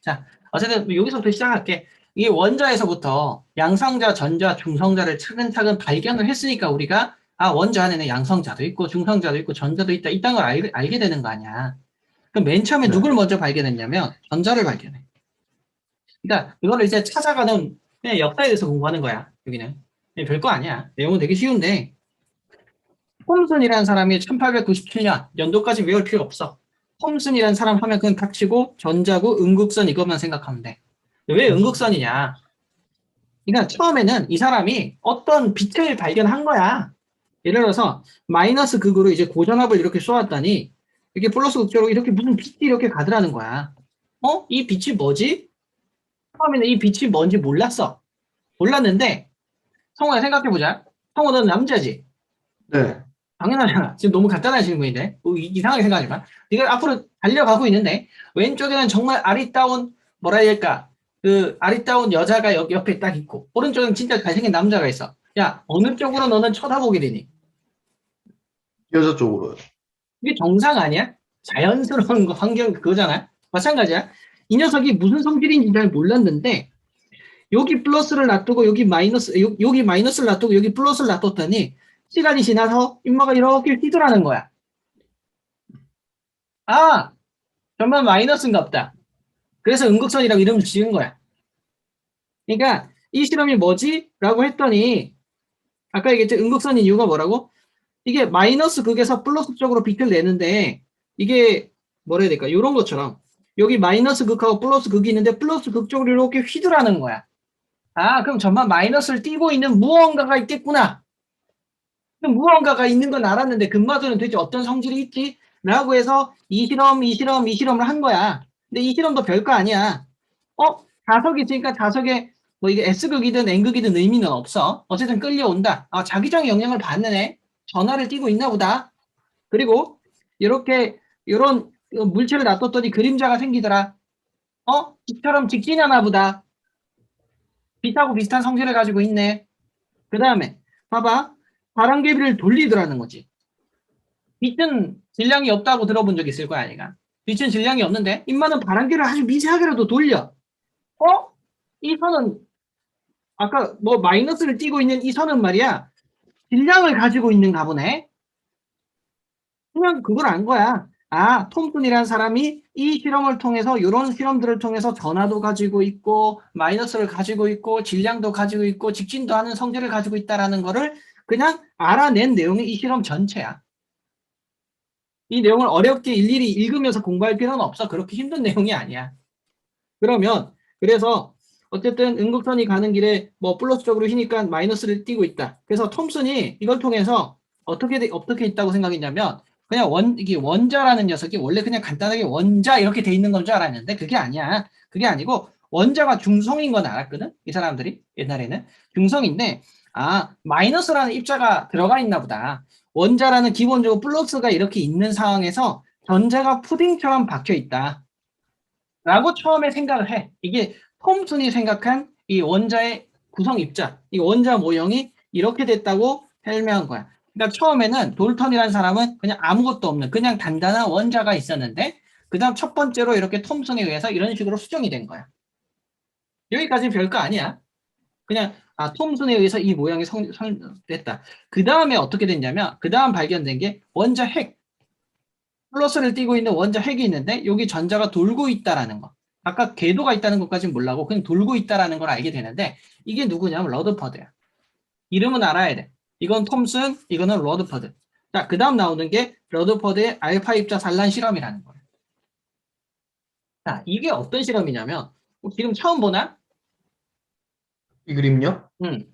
자, 어쨌든 여기서부터 시작할게. 이게 원자에서부터 양성자, 전자, 중성자를 차근차근 발견을 했으니까 우리가 원자 안에는 양성자도 있고 중성자도 있고 전자도 있다. 이딴 걸 알게 되는 거 아니야. 그럼 맨 처음에 네. 누굴 먼저 발견했냐면 전자를 발견해. 그러니까 이거를 이제 찾아가는 그냥 역사에 대해서 공부하는 거야. 여기는. 별거 아니야. 내용은 되게 쉬운데 톰슨이라는 사람이 1897년 연도까지 외울 필요 없어. 톰슨이라는 사람 하면 그건 닥치고 전자고 음극선 이것만 생각하면 돼. 왜 음극선이냐? 그러니까 처음에는 이 사람이 어떤 빛을 발견한 거야. 예를 들어서 마이너스 극으로 이제 고전압을 이렇게 쏘았더니 이게 플러스 극적으로 이렇게 무슨 빛이 이렇게 가더라는 거야. 이 빛이 뭐지? 처음에는 이 빛이 뭔지 몰랐어. 몰랐는데 성우야 생각해보자. 성우 넌 남자지? 네. 당연하잖아. 지금 너무 간단한 질문인데 이상하게 생각하지 마. 네가 앞으로 달려가고 있는데 왼쪽에는 정말 아리따운 뭐라 해야 될까? 그 아리따운 여자가 옆에 딱 있고 오른쪽에는 진짜 잘생긴 남자가 있어. 야, 어느 쪽으로 너는 쳐다보게 되니? 여자 쪽으로요. 이게 정상 아니야? 자연스러운 거, 환경 그거잖아. 마찬가지야. 이 녀석이 무슨 성질인지 잘 몰랐는데 여기 플러스를 놔두고 여기 마이너스 여기 마이너스를 놔두고 여기 플러스를 놔뒀더니 시간이 지나서 인마가 이렇게 휘두르는 거야. 아, 정말 마이너스인가 보다. 그래서 음극선이라고 이름을 지은 거야. 그러니까 이 실험이 뭐지? 라고 했더니 아까 얘기했죠. 음극선인 이유가 뭐라고? 이게 마이너스 극에서 플러스 쪽으로 빛을 내는데 이게 뭐라 해야 될까? 이런 것처럼 여기 마이너스 극하고 플러스 극이 있는데 플러스 극 쪽으로 이렇게 휘두르는 거야. 그럼 정말 마이너스를 띠고 있는 무언가가 있겠구나. 무언가가 있는 건 알았는데 금마저는 도대체 어떤 성질이 있지? 라고 해서 이 실험을 한 거야. 근데 이 실험도 별거 아니야. 자석이 있으니까 자석에 뭐 이게 S극이든 N극이든 의미는 없어. 어쨌든 끌려온다. 자기장의 영향을 받는 애. 전화를 띄고 있나 보다. 그리고 이렇게 이런 물체를 놔뒀더니 그림자가 생기더라. 빛처럼 직진하나 보다. 빛하고 비슷한 성질을 가지고 있네. 그 다음에 봐봐. 바람개비를 돌리더라는 거지. 빛은 질량이 없다고 들어본 적 있을 거야, 아니가. 빛은 질량이 없는데 인마는 바람개를 아주 미세하게라도 돌려. 어? 이 선은 아까 뭐 마이너스를 띄고 있는 이 선은 말이야. 질량을 가지고 있는가 보네. 그냥 그걸 안 거야. 톰슨이라는 사람이 이 실험을 통해서 이런 실험들을 통해서 전하도 가지고 있고 마이너스를 가지고 있고 질량도 가지고 있고 직진도 하는 성질을 가지고 있다라는 거를 그냥 알아낸 내용이 이 실험 전체야. 이 내용을 어렵게 일일이 읽으면서 공부할 필요는 없어. 그렇게 힘든 내용이 아니야. 그래서 어쨌든 음극선이 가는 길에 뭐 플러스 쪽으로 휘니까 마이너스를 띄고 있다. 그래서 톰슨이 이걸 통해서 어떻게 있다고 생각했냐면 그냥 이게 원자라는 녀석이 원래 그냥 간단하게 원자 이렇게 돼 있는 건 줄 알았는데 그게 아니야. 그게 아니고 원자가 중성인 건 알았거든. 이 사람들이 옛날에는 중성인데 마이너스라는 입자가 들어가 있나 보다. 원자라는 기본적으로 플러스가 이렇게 있는 상황에서 전자가 푸딩처럼 박혀 있다. 라고 처음에 생각을 해. 이게 톰슨이 생각한 이 원자의 구성 입자, 이 원자 모형이 이렇게 됐다고 설명한 거야. 그러니까 처음에는 돌턴이라는 사람은 그냥 아무것도 없는 그냥 단단한 원자가 있었는데 그 다음 첫 번째로 이렇게 톰슨에 의해서 이런 식으로 수정이 된 거야. 여기까지는 별거 아니야. 그냥 톰슨에 의해서 이 모양이 됐다. 그 다음에 어떻게 됐냐면 그 다음 발견된 게 원자 핵. 플러스를 띄고 있는 원자 핵이 있는데 여기 전자가 돌고 있다라는 거. 아까 궤도가 있다는 것까지는 몰라고 그냥 돌고 있다라는 걸 알게 되는데 이게 누구냐면 러더퍼드야. 이름은 알아야 돼. 이건 톰슨, 이거는 러더퍼드. 자, 그 다음 나오는 게 러더퍼드의 알파 입자 산란 실험이라는 거예요. 자, 이게 어떤 실험이냐면 지금 처음 보나? 이 그림요? 응,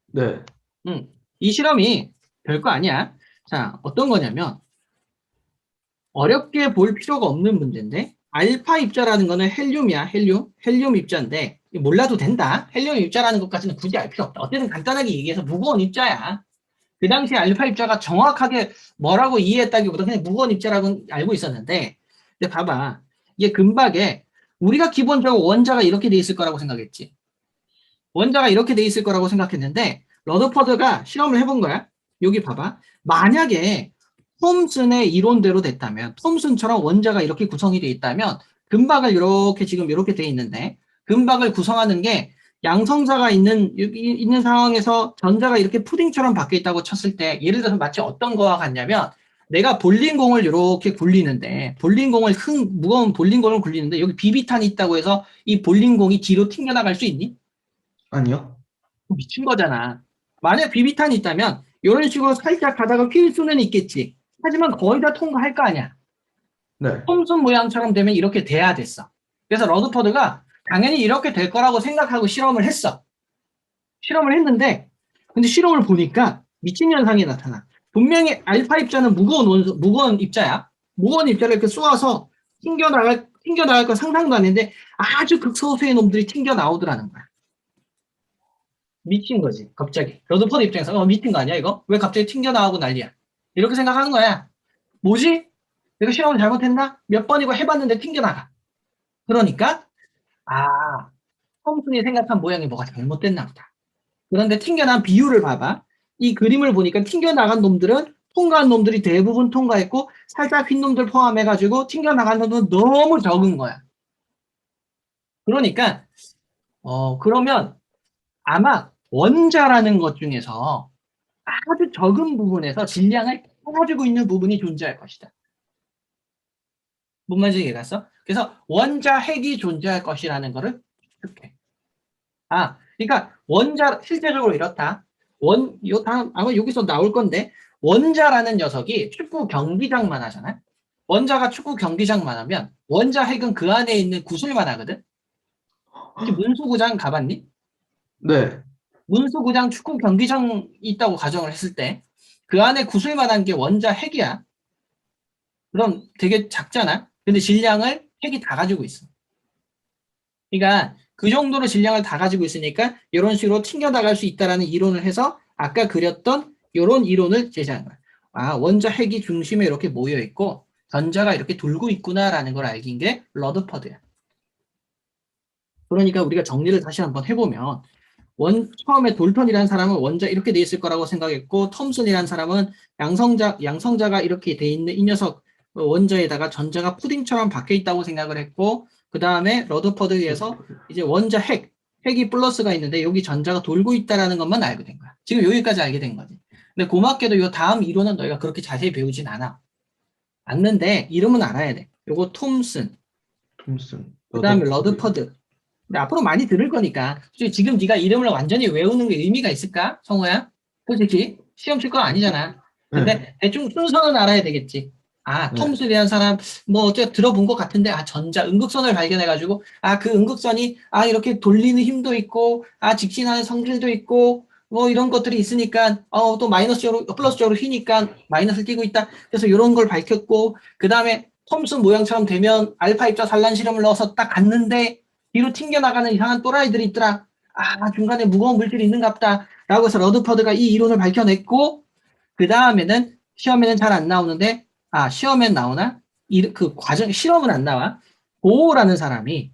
네. 응. 이 실험이 별거 아니야. 자, 어떤 거냐면 어렵게 볼 필요가 없는 문제인데 알파 입자라는 거는 헬륨이야. 헬륨 입자인데 몰라도 된다. 헬륨 입자라는 것까지는 굳이 알 필요 없다. 어쨌든 간단하게 얘기해서 무거운 입자야. 그 당시 알파 입자가 정확하게 뭐라고 이해했다기보다 그냥 무거운 입자라고 알고 있었는데 근데 봐봐. 이게 금박에 우리가 기본적으로 원자가 이렇게 돼 있을 거라고 생각했지. 원자가 이렇게 돼 있을 거라고 생각했는데 러더퍼드가 실험을 해본 거야. 여기 봐봐. 만약에 톰슨의 이론대로 됐다면 톰슨처럼 원자가 이렇게 구성이 돼 있다면 금박을 이렇게 지금 이렇게 돼 있는데 금박을 구성하는 게 양성자가 있는 상황에서 전자가 이렇게 푸딩처럼 박혀 있다고 쳤을 때 예를 들어서 마치 어떤 거와 같냐면 내가 볼링공을 이렇게 굴리는데 볼링공을 무거운 볼링공을 굴리는데 여기 비비탄이 있다고 해서 이 볼링공이 뒤로 튕겨나갈 수 있니? 아니요. 미친 거잖아. 만약 비비탄이 있다면 이런 식으로 살짝 가다가 휠 수는 있겠지. 하지만 거의 다 통과할 거 아니야. 네. 톰슨 모양처럼 되면 이렇게 돼야 됐어. 그래서 러드퍼드가 당연히 이렇게 될 거라고 생각하고 실험을 했어. 실험을 했는데 근데 실험을 보니까 미친 현상이 나타나. 분명히 알파 입자는 무거운 입자야. 무거운 입자를 이렇게 쏘아서 튕겨나갈 거 상상도 안 했는데 아주 극소수의 놈들이 튕겨나오더라는 거야. 미친 거지, 갑자기. 러드퍼드 입장에서, 미친 거 아니야, 이거? 왜 갑자기 튕겨나오고 난리야? 이렇게 생각하는 거야. 뭐지? 내가 실험을 잘못했나? 몇 번이고 해봤는데 튕겨나가. 그러니까, 아, 톰슨이 생각한 모양이 뭐가 잘못됐나 보다. 그런데 튕겨난 비율을 봐봐. 이 그림을 보니까 튕겨나간 놈들은 통과한 놈들이 대부분 통과했고, 살짝 휜 놈들 포함해가지고 튕겨나간 놈들은 너무 적은 거야. 그러니까, 그러면 아마 원자라는 것 중에서 아주 적은 부분에서 질량을 가지고 있는 부분이 존재할 것이다. 뭔 말인지 이해갔어? 그래서 원자 핵이 존재할 것이라는 거를 추측해. 그러니까 원자 실제적으로 이렇다. 요 다음 아마 여기서 나올 건데 원자라는 녀석이 축구 경기장만 하잖아. 원자가 축구 경기장만 하면 원자 핵은 그 안에 있는 구슬만 하거든. 혹시 문수구장 가봤니? 네. 문수구장 축구 경기장 있다고 가정을 했을 때 그 안에 구슬만한 게 원자 핵이야. 그럼 되게 작잖아. 근데 질량을 핵이 다 가지고 있어. 그러니까 그 정도로 질량을 다 가지고 있으니까 이런 식으로 튕겨나갈 수 있다라는 이론을 해서 아까 그렸던 이런 이론을 제시한 거야. 원자 핵이 중심에 이렇게 모여 있고 전자가 이렇게 돌고 있구나라는 걸 알긴 게 러드퍼드야. 그러니까 우리가 정리를 다시 한번 해보면 처음에 돌턴이라는 사람은 원자 이렇게 돼 있을 거라고 생각했고 톰슨이라는 사람은 양성자가 이렇게 돼 있는 이 녀석 원자에다가 전자가 푸딩처럼 박혀 있다고 생각을 했고 그 다음에 러더퍼드에서 이제 원자 핵이 플러스가 있는데 여기 전자가 돌고 있다라는 것만 알게 된 거야. 지금 여기까지 알게 된 거지. 근데 고맙게도 이 다음 이론은 너희가 그렇게 자세히 배우진 않는데 이름은 알아야 돼. 요거 톰슨, 톰슨. 그 다음에 러더퍼드. 러드퍼드. 근데 앞으로 많이 들을 거니까 지금 네가 이름을 완전히 외우는 게 의미가 있을까? 성호야? 솔직히 시험 칠 건 아니잖아. 근데 네. 대충 순서는 알아야 되겠지. 네. 톰슨이라는 사람 뭐 어째 들어본 것 같은데 전자 응극선을 발견해가지고 그 응극선이 이렇게 돌리는 힘도 있고 직진하는 성질도 있고 뭐 이런 것들이 있으니까 또 마이너스 쪽으로 플러스 쪽으로 휘니까 마이너스를 띄고 있다. 그래서 이런 걸 밝혔고 그 다음에 톰슨 모양처럼 되면 알파 입자 산란 실험을 넣어서 딱 갔는데 뒤로 튕겨나가는 이상한 또라이들이 있더라. 중간에 무거운 물질이 있는갑다. 라고 해서 러드퍼드가 이 이론을 밝혀냈고, 그 다음에는 시험에는 잘 안 나오는데, 시험엔 나오나? 그 과정, 실험은 안 나와. 보호라는 사람이,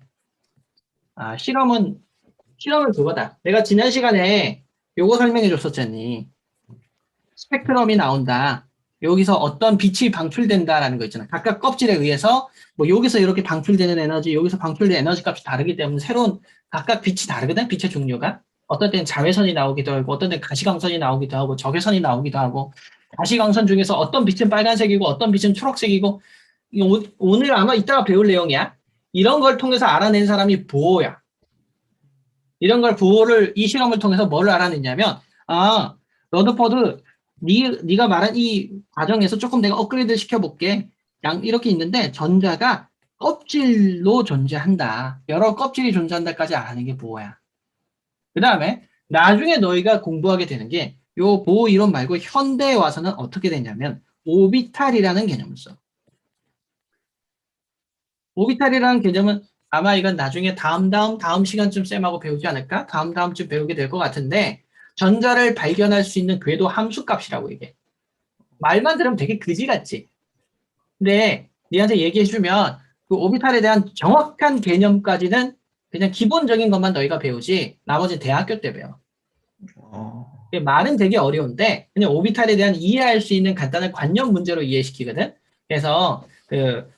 실험을 그거다. 내가 지난 시간에 요거 설명해 줬었잖니. 스펙트럼이 나온다. 여기서 어떤 빛이 방출된다라는 거 있잖아. 각각 껍질에 의해서 뭐 여기서 이렇게 방출되는 에너지, 여기서 방출되는 에너지 값이 다르기 때문에 새로운 각각 빛이 다르거든. 빛의 종류가. 어떤 때는 자외선이 나오기도 하고, 어떤 때는 가시광선이 나오기도 하고, 적외선이 나오기도 하고, 가시광선 중에서 어떤 빛은 빨간색이고, 어떤 빛은 초록색이고, 오늘 아마 이따가 배울 내용이야. 이런 걸 통해서 알아낸 사람이 보호야. 이런 걸 보호를 이 실험을 통해서 뭘 알아냈냐면, 러드퍼드 네가 말한 이 과정에서 조금 내가 업그레이드 시켜볼게. 이렇게 있는데 전자가 껍질로 존재한다. 여러 껍질이 존재한다까지 아는 게 보호야. 그 다음에 나중에 너희가 공부하게 되는 게 요 보호 이론 말고 현대에 와서는 어떻게 되냐면 오비탈이라는 개념을 써. 오비탈이라는 개념은 아마 이건 나중에 다음 시간쯤 쌤하고 배우지 않을까? 다음쯤 배우게 될 것 같은데 전자를 발견할 수 있는 궤도 함수값이라고 이게. 말만 들으면 되게 그지 같지? 근데 니한테 얘기해주면 그 오비탈에 대한 정확한 개념까지는 그냥 기본적인 것만 너희가 배우지 나머지 대학교 때 배워. 말은 되게 어려운데 그냥 오비탈에 대한 이해할 수 있는 간단한 관념 문제로 이해시키거든. 그래서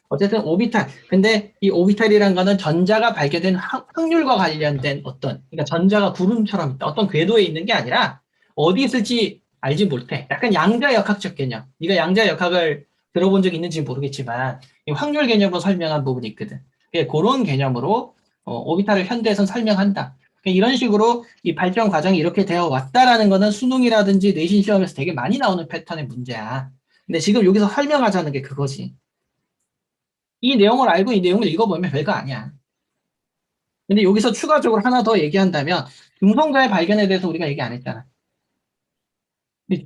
어쨌든 오비탈. 근데 이 오비탈이라는 거는 전자가 발견된 확률과 관련된 그러니까 전자가 구름처럼 있다. 어떤 궤도에 있는 게 아니라 어디 있을지 알지 못해. 약간 양자역학적 개념. 네가 양자역학을 들어본 적 있는지 모르겠지만 이 확률 개념으로 설명한 부분이 있거든. 그런 개념으로 오비탈을 현대에선 설명한다. 이런 식으로 이 발전 과정이 이렇게 되어 왔다라는 거는 수능이라든지 내신 시험에서 되게 많이 나오는 패턴의 문제야. 근데 지금 여기서 설명하자는 게 그거지. 이 내용을 알고 이 내용을 읽어보면 별거 아니야. 근데 여기서 추가적으로 하나 더 얘기한다면 중성자의 발견에 대해서 우리가 얘기 안 했잖아. 근데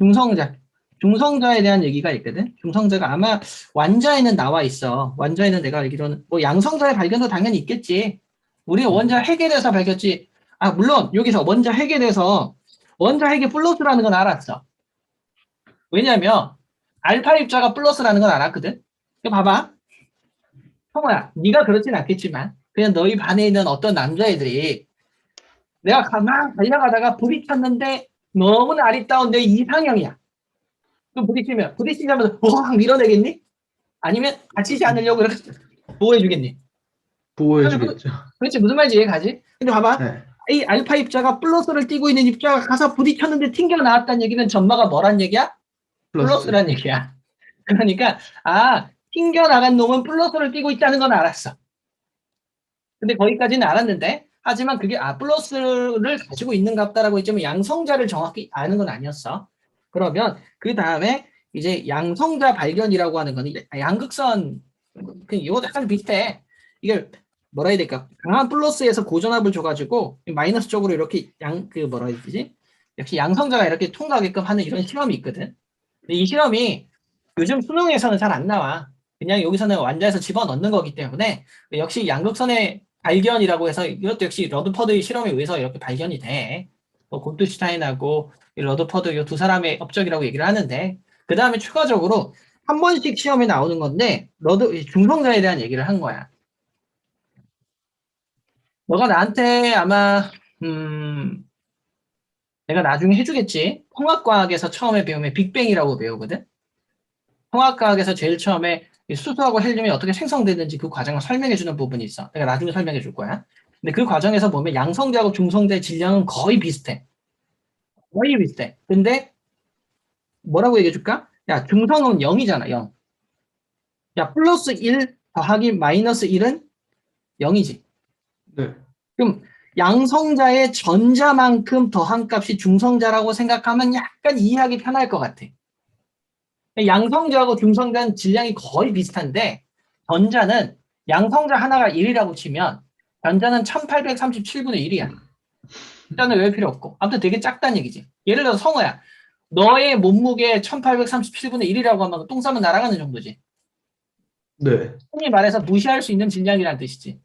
중성자에 대한 얘기가 있거든. 중성자가 아마 완자에는 나와 있어. 완자에는 내가 알기로는 뭐 양성자의 발견도 당연히 있겠지. 우리 원자 핵에 대해서 밝혔지. 아, 물론 여기서 원자 핵에 대해서 원자 핵이 플러스라는 건 알았어. 왜냐면 알파 입자가 플러스라는 건 알았거든. 이거 봐봐. 성호야, 네가 그렇진 않겠지만 그냥 너희 반에 있는 어떤 남자애들이 내가 가만 달려가다가 부딪혔는데 너무나 아리따운 내 이상형이야. 그럼 부딪히자면서 확 밀어내겠니? 아니면 다치지 않으려고 이렇게 보호해주겠니? 보호해주겠죠. 그렇지, 무슨 말인지 이해가지? 근데 봐봐. 네. 이 알파 입자가 플러스를 띠고 있는 입자가 가서 부딪혔는데 튕겨 나왔다는 얘기는 전마가 뭐란 얘기야? 플러스. 플러스란 얘기야. 그러니까 튕겨 나간 놈은 플러스를 띠고 있다는 건 알았어. 근데 거기까지는 알았는데 하지만 그게 플러스를 가지고 있는 같다라고 했지만 양성자를 정확히 아는 건 아니었어. 그러면 그 다음에 이제 양성자 발견이라고 하는 거는 양극선 이것도 약간 비슷해. 이게 뭐라 해야 될까? 강한 플러스에서 고전압을 줘가지고 마이너스 쪽으로 이렇게 뭐라 해야 되지? 역시 양성자가 이렇게 통과하게끔 하는 이런 실험이 있거든. 근데 이 실험이 요즘 수능에서는 잘 안 나와. 그냥 여기서는 완자에서 집어넣는 거기 때문에 역시 양극선의 발견이라고 해서 이것도 역시 러드퍼드의 실험에 의해서 이렇게 발견이 돼. 곤투슈타인하고 러드퍼드 이 두 사람의 업적이라고 얘기를 하는데 그 다음에 추가적으로 한 번씩 시험에 나오는 건데 중성자에 대한 얘기를 한 거야. 너가 나한테 아마 내가 나중에 해주겠지. 통합과학에서 처음에 배우면 빅뱅이라고 배우거든. 통합과학에서 제일 처음에 이 수소하고 헬륨이 어떻게 생성되는지 그 과정을 설명해 주는 부분이 있어. 내가 나중에 설명해 줄 거야. 근데 그 과정에서 보면 양성자하고 중성자의 질량은 거의 비슷해. 거의 비슷해. 근데 뭐라고 얘기해 줄까? 야, 중성은 0이잖아, 0. 야, 플러스 1 더하기 마이너스 1은 0이지. 네. 그럼 양성자의 전자만큼 더한 값이 중성자라고 생각하면 약간 이해하기 편할 것 같아. 양성자하고 중성자는 질량이 거의 비슷한데 전자는 양성자 하나가 1이라고 치면 전자는 1837분의 1이야. 숫자는 외울 필요 없고. 아무튼 되게 작다는 얘기지. 예를 들어서 성호야. 너의 몸무게 1837분의 1이라고 하면 똥 싸면 날아가는 정도지. 네. 흔히 말해서 무시할 수 있는 질량이라는 뜻이지.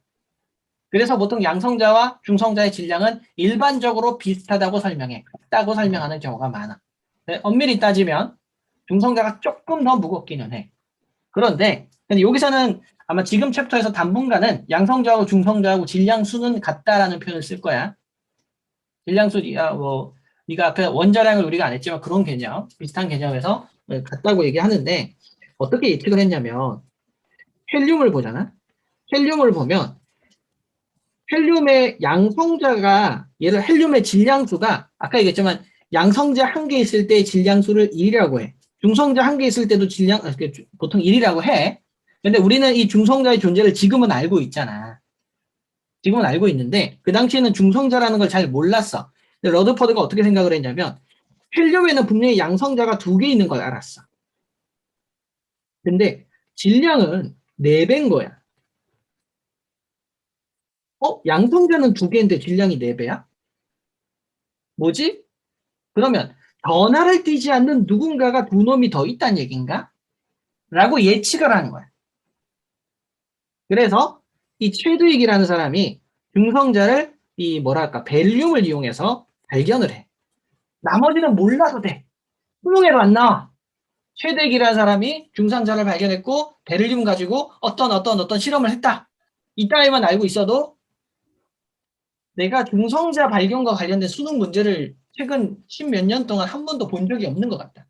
그래서 보통 양성자와 중성자의 질량은 일반적으로 비슷하다고 설명해. 같다고 설명하는 경우가 많아. 엄밀히 따지면 중성자가 조금 더 무겁기는 해. 그런데 근데 여기서는 아마 지금 챕터에서 당분간은 양성자하고 중성자하고 질량수는 같다라는 표현을 쓸 거야. 질량수, 네가 앞에 원자량을 우리가 안 했지만 그런 개념, 비슷한 개념에서 같다고 얘기하는데 어떻게 예측을 했냐면 헬륨을 보잖아. 헬륨을 보면 헬륨의 양성자가 얘를 헬륨의 질량수가 아까 얘기했지만 양성자 한 개 있을 때 질량수를 1이라고 해. 중성자 한 개 있을 때도 보통 1이라고 해. 근데 우리는 이 중성자의 존재를 지금은 알고 있잖아. 지금은 알고 있는데 그 당시에는 중성자라는 걸 잘 몰랐어. 근데 러드퍼드가 어떻게 생각을 했냐면 헬륨에는 분명히 양성자가 2개 있는 걸 알았어. 근데 질량은 4배인 거야. 양성자는 2개인데 질량이 4배야? 뭐지? 그러면 변화를 띠지 않는 누군가가 2놈이 더 있다는 얘기인가? 라고 예측을 하는 거야. 그래서 이 최두익이라는 사람이 중성자를 벨륨을 이용해서 발견을 해. 나머지는 몰라도 돼. 수능에도 안 나와. 최두익이라는 사람이 중성자를 발견했고 베릴륨 가지고 어떤 실험을 했다. 이 따위만 알고 있어도 내가 중성자 발견과 관련된 수능 문제를 최근 10몇 년 동안 한 번도 본 적이 없는 것 같다.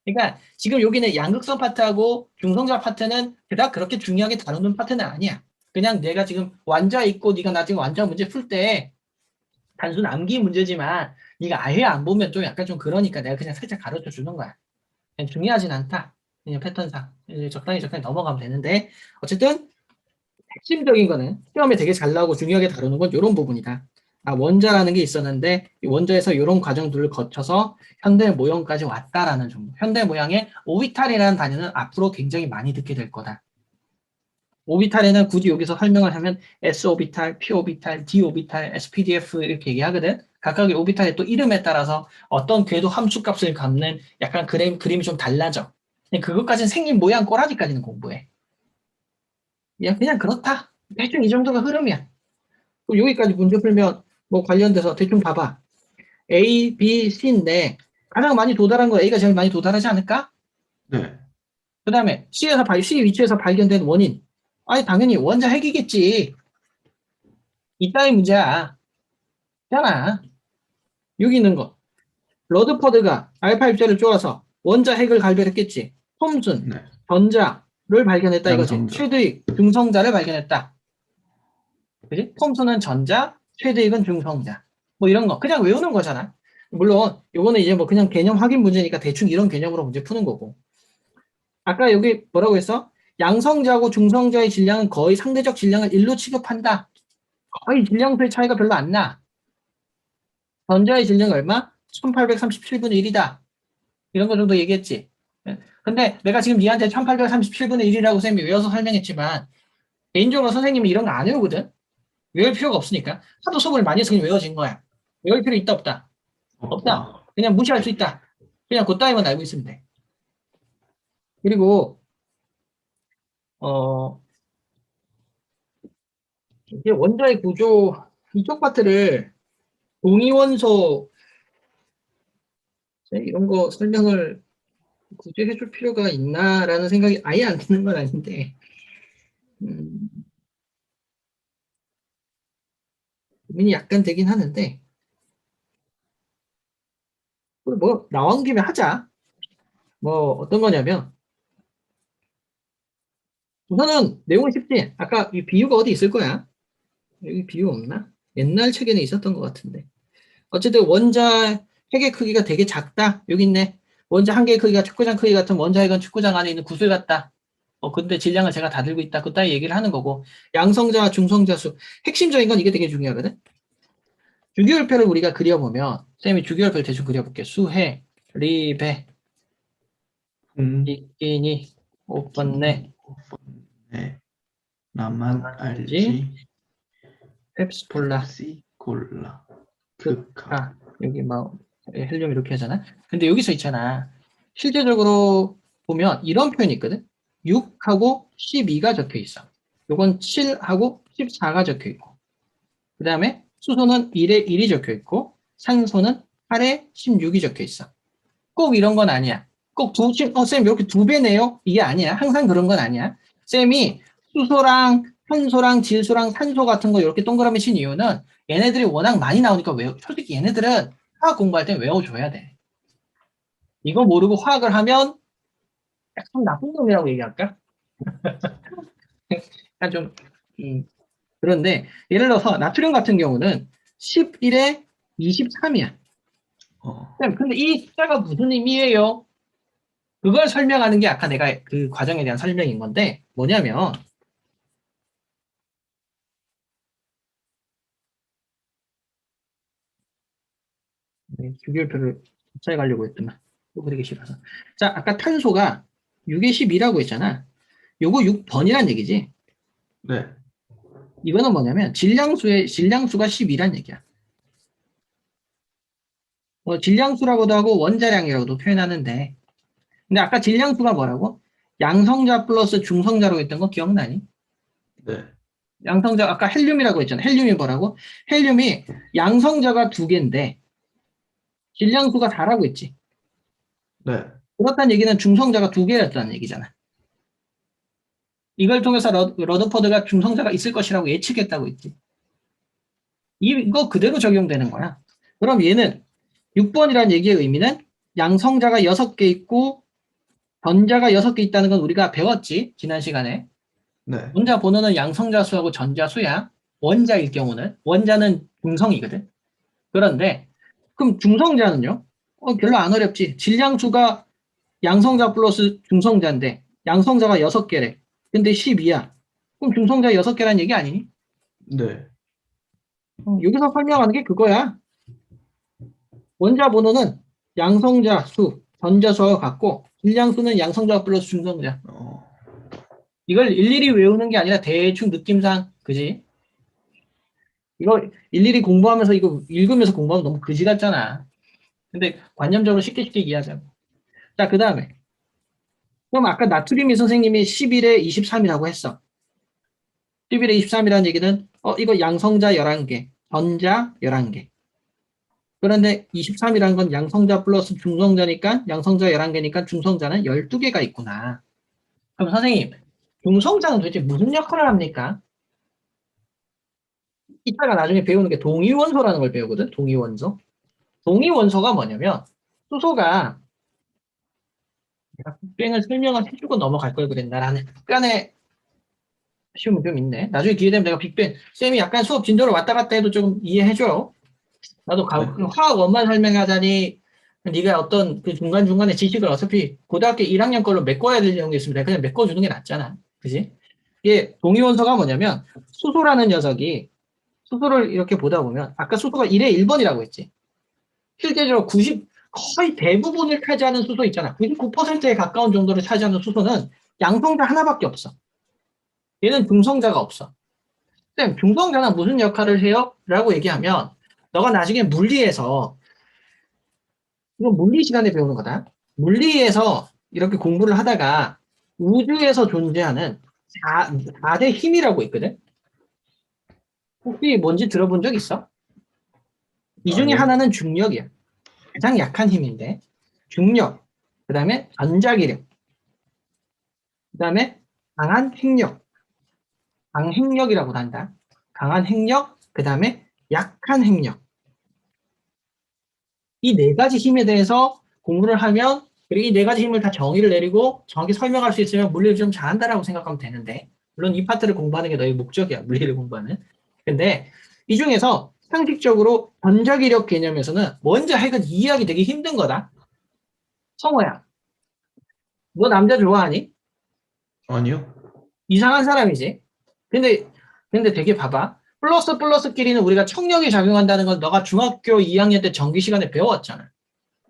그러니까 지금 여기는 양극성 파트하고 중성자 파트는 그닥 그렇게 중요하게 다루는 파트는 아니야. 그냥 내가 지금 완자 있고 네가 나중에 완자 문제 풀 때 단순 암기 문제지만 네가 아예 안 보면 좀 약간 좀 그러니까 내가 그냥 살짝 가르쳐 주는 거야. 그냥 중요하진 않다. 그냥 패턴상 이제 적당히 넘어가면 되는데 어쨌든 핵심적인 거는 시험에 되게 잘 나오고 중요하게 다루는 건 이런 부분이다. 아, 원자라는 게 있었는데 이 원자에서 이런 과정들을 거쳐서 현대 모형까지 왔다라는 정도. 현대 모양의 오비탈이라는 단위는 앞으로 굉장히 많이 듣게 될 거다. 오비탈에는 굳이 여기서 설명을 하면 S 오비탈, P 오비탈, D 오비탈, SPDF 이렇게 얘기하거든. 각각의 오비탈의 또 이름에 따라서 어떤 궤도 함수값을 갖는 약간 그림이 좀 달라져. 그것까지는 생긴 모양 꼬라지까지는 공부해. 그냥 그렇다. 대충 이 정도가 흐름이야. 그럼 여기까지 문제 풀면 뭐 관련돼서 대충 봐봐. A, B, C인데 가장 많이 도달한 거 A가 제일 많이 도달하지 않을까? 네. 그 다음에 C 위치에서 발견된 원인. 아니 당연히 원자 핵이겠지. 이따위 문제야. 있잖아. 여기 있는 거. 러드퍼드가 알파 입자를 쪼아서 원자 핵을 발견했겠지. 톰슨, 네. 전자를 발견했다 이거지. 양성자. 최드윅, 중성자를 발견했다. 그지? 톰슨은 전자, 최드윅은 중성자. 뭐 이런 거. 그냥 외우는 거잖아. 물론, 요거는 이제 뭐 그냥 개념 확인 문제니까 대충 이런 개념으로 문제 푸는 거고. 아까 여기 뭐라고 했어? 양성자하고 중성자의 질량은 거의 상대적 질량을 1로 취급한다. 거의 질량수의 차이가 별로 안 나. 전자의 질량이 얼마? 1837분의 1이다. 이런 거 정도 얘기했지. 근데 내가 지금 니한테 1837분의 1이라고 쌤이 외워서 설명했지만 개인적으로 선생님이 이런 거 안 외우거든? 외울 필요가 없으니까. 하도 수업을 많이 해서 그냥 외워진 거야. 외울 필요 있다 없다? 없다. 없다. 그냥 무시할 수 있다. 그냥 그따위만 알고 있으면 돼. 그리고 어 이게 원자의 구조 이쪽 파트를 동위원소 이런 거 설명을 굳이 해줄 필요가 있나라는 생각이 아예 안 드는 건 아닌데 음, 고민이 약간 되긴 하는데 뭐 나온 김에 하자. 뭐 어떤 거냐면 우선은 내용은 쉽지. 아까 이 비유가 어디 있을 거야. 여기 비유 없나? 옛날 책에는 있었던 것 같은데. 어쨌든 원자 핵의 크기가 되게 작다. 여기 있네. 원자 한 개의 크기가 축구장 크기 같은 원자 핵은 축구장 안에 있는 구슬 같다. 근데 질량을 제가 다 들고 있다. 그따위 얘기를 하는 거고. 양성자와 중성자 수. 핵심적인 건 이게 되게 중요하거든. 주기율표를 우리가 그려보면, 쌤이 주기율표를 대충 그려볼게. 수해, 리배, 이끼니, 오번내, 네. 나만 알지, 알지. 펩스폴라, 펩시 콜라. 극하. 극하. 여기 막, 헬륨 이렇게 하잖아. 근데 여기서 있잖아. 실제적으로 보면 이런 표현이 있거든. 6하고 12가 적혀 있어. 요건 7하고 14가 적혀 있고. 그 다음에 수소는 1에 1이 적혀 있고, 산소는 8에 16이 적혀 있어. 꼭 이런 건 아니야. 꼭 쌤, 이렇게 두 배네요? 이게 아니야. 항상 그런 건 아니야. 쌤이 수소랑 탄소랑 질소랑 산소 같은 거 이렇게 동그라미 친 이유는 얘네들이 워낙 많이 나오니까 솔직히 얘네들은 화학 공부할 때 외워줘야 돼. 이거 모르고 화학을 하면 약간 나쁜 놈이라고 얘기할까? 약간 좀, 그런데 예를 들어서 나트륨 같은 경우는 11에 23이야. 어. 근데 이 숫자가 무슨 의미예요? 그걸 설명하는 게 아까 내가 그 과정에 대한 설명인 건데 뭐냐면 주기율표를 잘 가려고 했더만 또 그리기 싫어서 자 아까 탄소가 6에 12라고 했잖아. 요거 6번이란 얘기지. 네. 이거는 뭐냐면 질량수가 12란 얘기야. 질량수라고도 하고 원자량이라고도 표현하는데 근데 아까 질량수가 뭐라고? 양성자 플러스 중성자라고 했던 거 기억나니? 네. 양성자 아까 헬륨이라고 했잖아. 헬륨이 뭐라고? 헬륨이 양성자가 두 개인데 질량수가 4라고 했지. 네. 그렇다는 얘기는 중성자가 두 개였다는 얘기잖아. 이걸 통해서 러더퍼드가 중성자가 있을 것이라고 예측했다고 했지. 이거 그대로 적용되는 거야. 그럼 얘는 6번이라는 얘기의 의미는 양성자가 6개 있고 전자가 6개 있다는 건 우리가 배웠지, 지난 시간에. 네. 원자 번호는 양성자수하고 전자수야. 원자일 경우는. 원자는 중성이거든. 그런데, 그럼 중성자는요? 별로 안 어렵지. 질량수가 양성자 플러스 중성자인데, 양성자가 6개래. 근데 12야. 그럼 중성자 6개란 얘기 아니니? 네. 여기서 설명하는 게 그거야. 원자 번호는 양성자 수, 전자수와 같고, 질량수는 양성자 플러스 중성자. 어, 이걸 일일이 외우는 게 아니라 대충 느낌상, 그지? 이거 일일이 공부하면서 이거 읽으면서 공부하면 너무 그지 같잖아. 근데 관념적으로 쉽게 이해하자고. 자, 그 다음에. 그럼 아까 나트륨이 선생님이 11에 23이라고 했어. 11에 23이라는 얘기는, 이거 양성자 11개, 전자 11개. 그런데 23이라는 건 양성자 플러스 중성자니까, 양성자 11개니까 중성자는 12개가 있구나. 그럼 선생님, 중성자는 도대체 무슨 역할을 합니까? 이따가 나중에 배우는 게 동위원소라는 걸 배우거든, 동위원소. 동위원소가 뭐냐면, 수소가, 내가 빅뱅을 설명을 해주고 넘어갈 걸 그랬나라는 약간의 아쉬움이 좀 있네. 나중에 기회 되면 내가 빅뱅, 쌤이 약간 수업 진도를 왔다 갔다 해도 좀 이해해줘. 나도 네. 화학 원만 설명하자니, 네가 어떤 그 중간중간에 지식을 어차피 고등학교 1학년 걸로 메꿔야 될 내용이 있으면 내가 그냥 메꿔주는 게 낫잖아. 그지? 이게 동위원소가 뭐냐면, 수소라는 녀석이, 수소를 이렇게 보다 보면, 아까 수소가 1에 1번이라고 했지. 실제적으로 거의 대부분을 차지하는 수소 있잖아. 99%에 가까운 정도를 차지하는 수소는 양성자 하나밖에 없어. 얘는 중성자가 없어. 쌤, 중성자는 무슨 역할을 해요? 라고 얘기하면, 너가 나중에 물리에서, 이건 물리 시간에 배우는 거다. 물리에서 이렇게 공부를 하다가 우주에서 존재하는 4대 힘이라고 있거든? 혹시 뭔지 들어본 적 있어? 이 중에 아니요. 하나는 중력이야. 가장 약한 힘인데, 중력, 그 다음에 전자기력, 그 다음에 강한 핵력, 강핵력이라고 한다. 강한 핵력, 그 다음에 약한 핵력. 이 네 가지 힘에 대해서 공부를 하면, 그리고 이 네 가지 힘을 다 정의를 내리고 정확히 설명할 수 있으면 물리를 좀 잘한다라고 생각하면 되는데, 물론 이 파트를 공부하는 게 너의 목적이야, 물리를 공부하는. 근데 이 중에서 상식적으로 전자기력 개념에서는 원자 핵은 이해하기 되게 힘든 거다. 성호야, 너 남자 좋아하니? 아니요. 이상한 사람이지. 근데, 근데 되게 봐봐. 플러스끼리는 우리가 청력이 작용한다는 건 너가 중학교 2학년 때 전기 시간에 배웠잖아.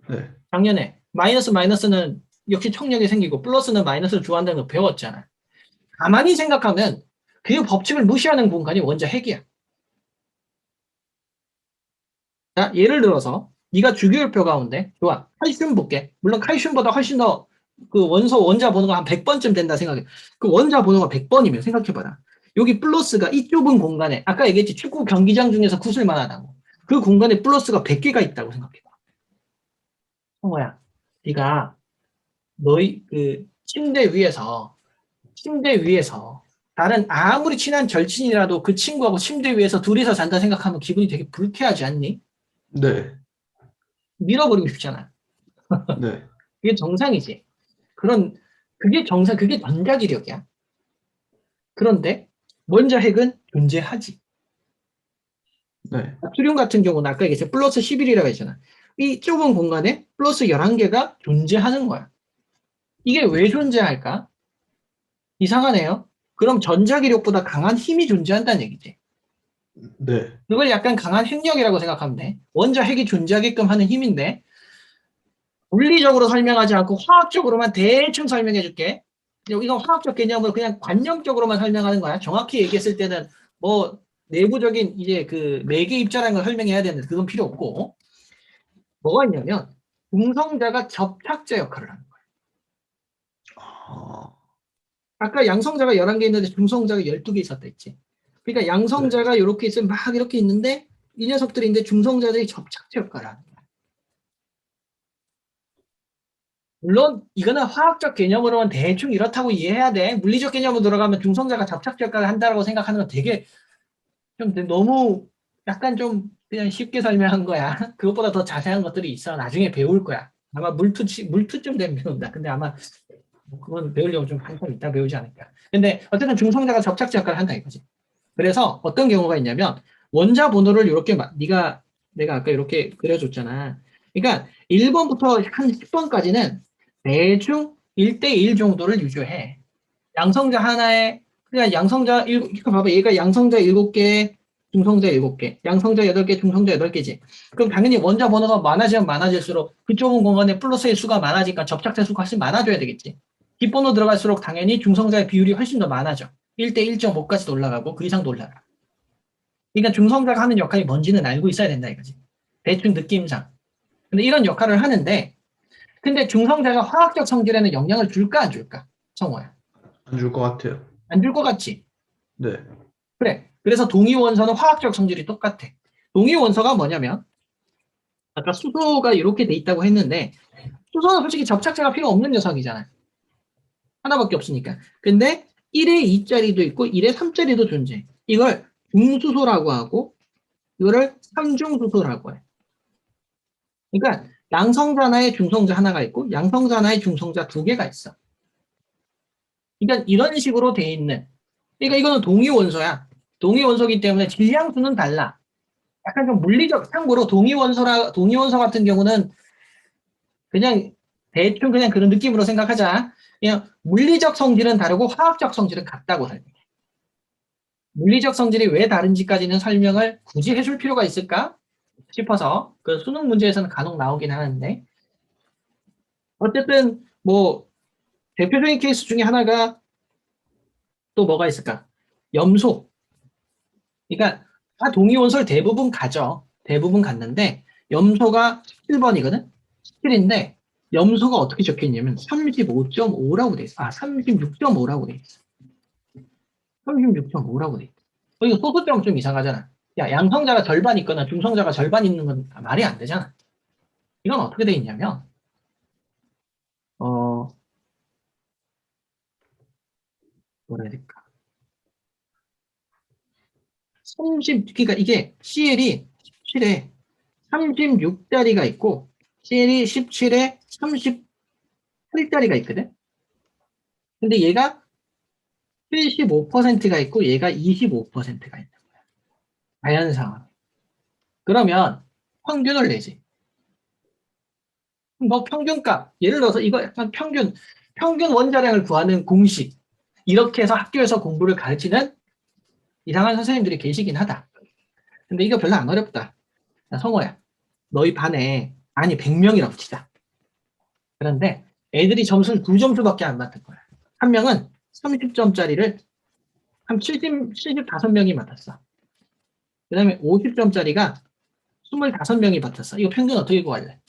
네. 작년에. 마이너스는 역시 청력이 생기고 플러스는 마이너스를 좋아한다는 거 배웠잖아. 가만히 생각하면 그 법칙을 무시하는 공간이 원자 핵이야. 자, 예를 들어서 네가 주기율표 가운데 좋아. 칼슘 볼게. 물론 칼슘보다 훨씬 더 그 원자 번호가 한 100번쯤 된다 생각해. 그 원자 번호가 100번이면 생각해봐라. 여기 플러스가 이 좁은 공간에 아까 얘기했지 축구 경기장 중에서 구슬만 하다고. 그 공간에 플러스가 100개가 있다고 생각해봐. 성호야, 네가 너희 그 침대 위에서 다른 아무리 친한 절친이라도 그 친구하고 침대 위에서 둘이서 잔다 생각하면 기분이 되게 불쾌하지 않니? 네. 밀어버리고 싶잖아. 네. 그게 정상이지. 그게 전자기력이야. 그런데 원자 핵은 존재하지. 네. 나트륨 같은 경우는 아까 얘기했죠. 플러스 11이라고 했잖아. 이 좁은 공간에 플러스 11개가 존재하는 거야. 이게 왜 존재할까? 이상하네요. 그럼 전자기력보다 강한 힘이 존재한다는 얘기지. 네. 그걸 약간 강한 핵력이라고 생각하면 돼. 원자 핵이 존재하게끔 하는 힘인데 물리적으로 설명하지 않고 화학적으로만 대충 설명해 줄게. 이건 화학적 개념으로 그냥 관념적으로만 설명하는 거야. 정확히 얘기했을 때는 뭐 내부적인 이제 그 매개 입자라는 걸 설명해야 되는데 그건 필요 없고 뭐가 있냐면 중성자가 접착제 역할을 하는 거야. 아, 아까 양성자가 11개 있는데 중성자가 12개 있었다 했지. 그러니까 네. 양성자가 이렇게 있으면 막 이렇게 있는데 이 녀석들인데 중성자들이 접착제 역할을 하는 거야. 물론 이거는 화학적 개념으로는 대충 이렇다고 이해해야 돼. 물리적 개념으로 들어가면 중성자가 접착제 역할을 한다고 생각하는 건 되게 좀 너무 약간 좀 그냥 쉽게 설명한 거야. 그것보다 더 자세한 것들이 있어. 나중에 배울 거야. 아마 물투쯤 되면 배운다. 근데 아마 뭐 그건 배우려면 좀 한참 이따 배우지 않을까. 근데 어쨌든 중성자가 접착제 역할을 한다 이거지. 그래서 어떤 경우가 있냐면 원자 번호를 이렇게 내가 아까 이렇게 그려줬잖아. 그러니까 1번부터 한 10번까지는 대충 1대1 정도를 유지해. 양성자 하나에 그냥 양성자 이거 봐봐. 얘가 양성자 7개, 중성자 7개, 양성자 8개, 중성자 8개지. 그럼 당연히 원자 번호가 많아지면 많아질수록 그 좁은 공간에 플러스의 수가 많아지니까 접착제 수가 훨씬 많아져야 되겠지. 뒷번호 들어갈수록 당연히 중성자의 비율이 훨씬 더 많아져. 1대 1.5까지도 올라가고 그 이상도 올라가. 그러니까 중성자가 하는 역할이 뭔지는 알고 있어야 된다 이거지. 대충 느낌상. 근데 이런 역할을 하는데 근데 중성자가 화학적 성질에는 영향을 줄까 안 줄까? 성호야. 안 줄 것 같아요. 안 줄 것 같지? 네. 그래. 그래서 동위원소는 화학적 성질이 똑같아. 동위원소가 뭐냐면 아까 수소가 이렇게 돼 있다고 했는데 수소는 솔직히 접착제가 필요 없는 녀석이잖아. 하나밖에 없으니까. 근데 1에 2짜리도 있고 1에 3짜리도 존재해. 이걸 중수소라고 하고 이거를 삼중수소라고 해. 그러니까 양성자 하나에 중성자 하나가 있고 양성자 하나에 중성자 2개가 있어. 그러니까 이런 식으로 돼 있는 그러니까 이거는 동위원소야. 동위원소이기 때문에 질량수는 달라. 약간 좀 물리적, 참고로 동위원소 같은 경우는 그냥 대충 그냥 그런 느낌으로 생각하자. 그냥 물리적 성질은 다르고 화학적 성질은 같다고 설명해. 물리적 성질이 왜 다른지까지는 설명을 굳이 해줄 필요가 있을까 싶어서 그 수능 문제에서는 간혹 나오긴 하는데 어쨌든 뭐 대표적인 케이스 중에 하나가 또 뭐가 있을까? 염소. 그러니까 다 동위원소를 대부분 가죠. 대부분 갔는데 염소가 17번이거든? 17인데 염소가 어떻게 적혀 있냐면 35.5라고 돼 있어. 36.5라고 돼 있어. 36.5라고 돼 있어. 이거 소수점 좀 이상하잖아. 야, 양성자가 절반 있거나 중성자가 절반 있는 건 말이 안 되잖아. 이건 어떻게 돼 있냐면 어 뭐라 해야 될까? 그러니까 이게 CL이 17에 36짜리가 있고 CL이 17에 38짜리가 있거든. 근데 얘가 75%가 있고 얘가 25%가 있는 거야. 자연 상황. 그러면 평균을 내지. 뭐 평균값. 예를 들어서 이거 약간 평균 원자량을 구하는 공식. 이렇게 해서 학교에서 공부를 가르치는 이상한 선생님들이 계시긴 하다. 근데 이거 별로 안 어렵다. 야, 성호야. 너희 반에 아니 100명이라고 치자. 그런데 애들이 점수는 2점수밖에 안 맞을 거야. 한 명은 30점짜리를 한 75명이 맞았어. 그 다음에 50점짜리가 25명이 받았어. 이거 평균 어떻게 구할래?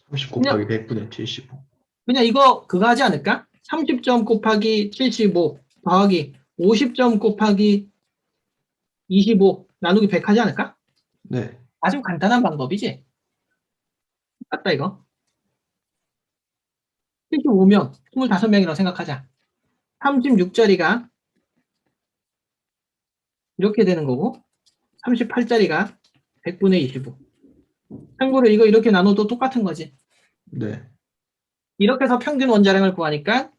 30 그냥, 곱하기 100분의 75. 그냥 이거 그거 하지 않을까? 30점 곱하기 75 더하기 50점 곱하기 25 나누기 100 하지 않을까? 네. 아주 간단한 방법이지? 맞다, 이거. 75명, 25명이라고 생각하자. 36짜리가 이렇게 되는 거고, 38짜리가 100분의 25. 참고로 이거 이렇게 나눠도 똑같은 거지. 네. 이렇게 해서 평균 원자량을 구하니까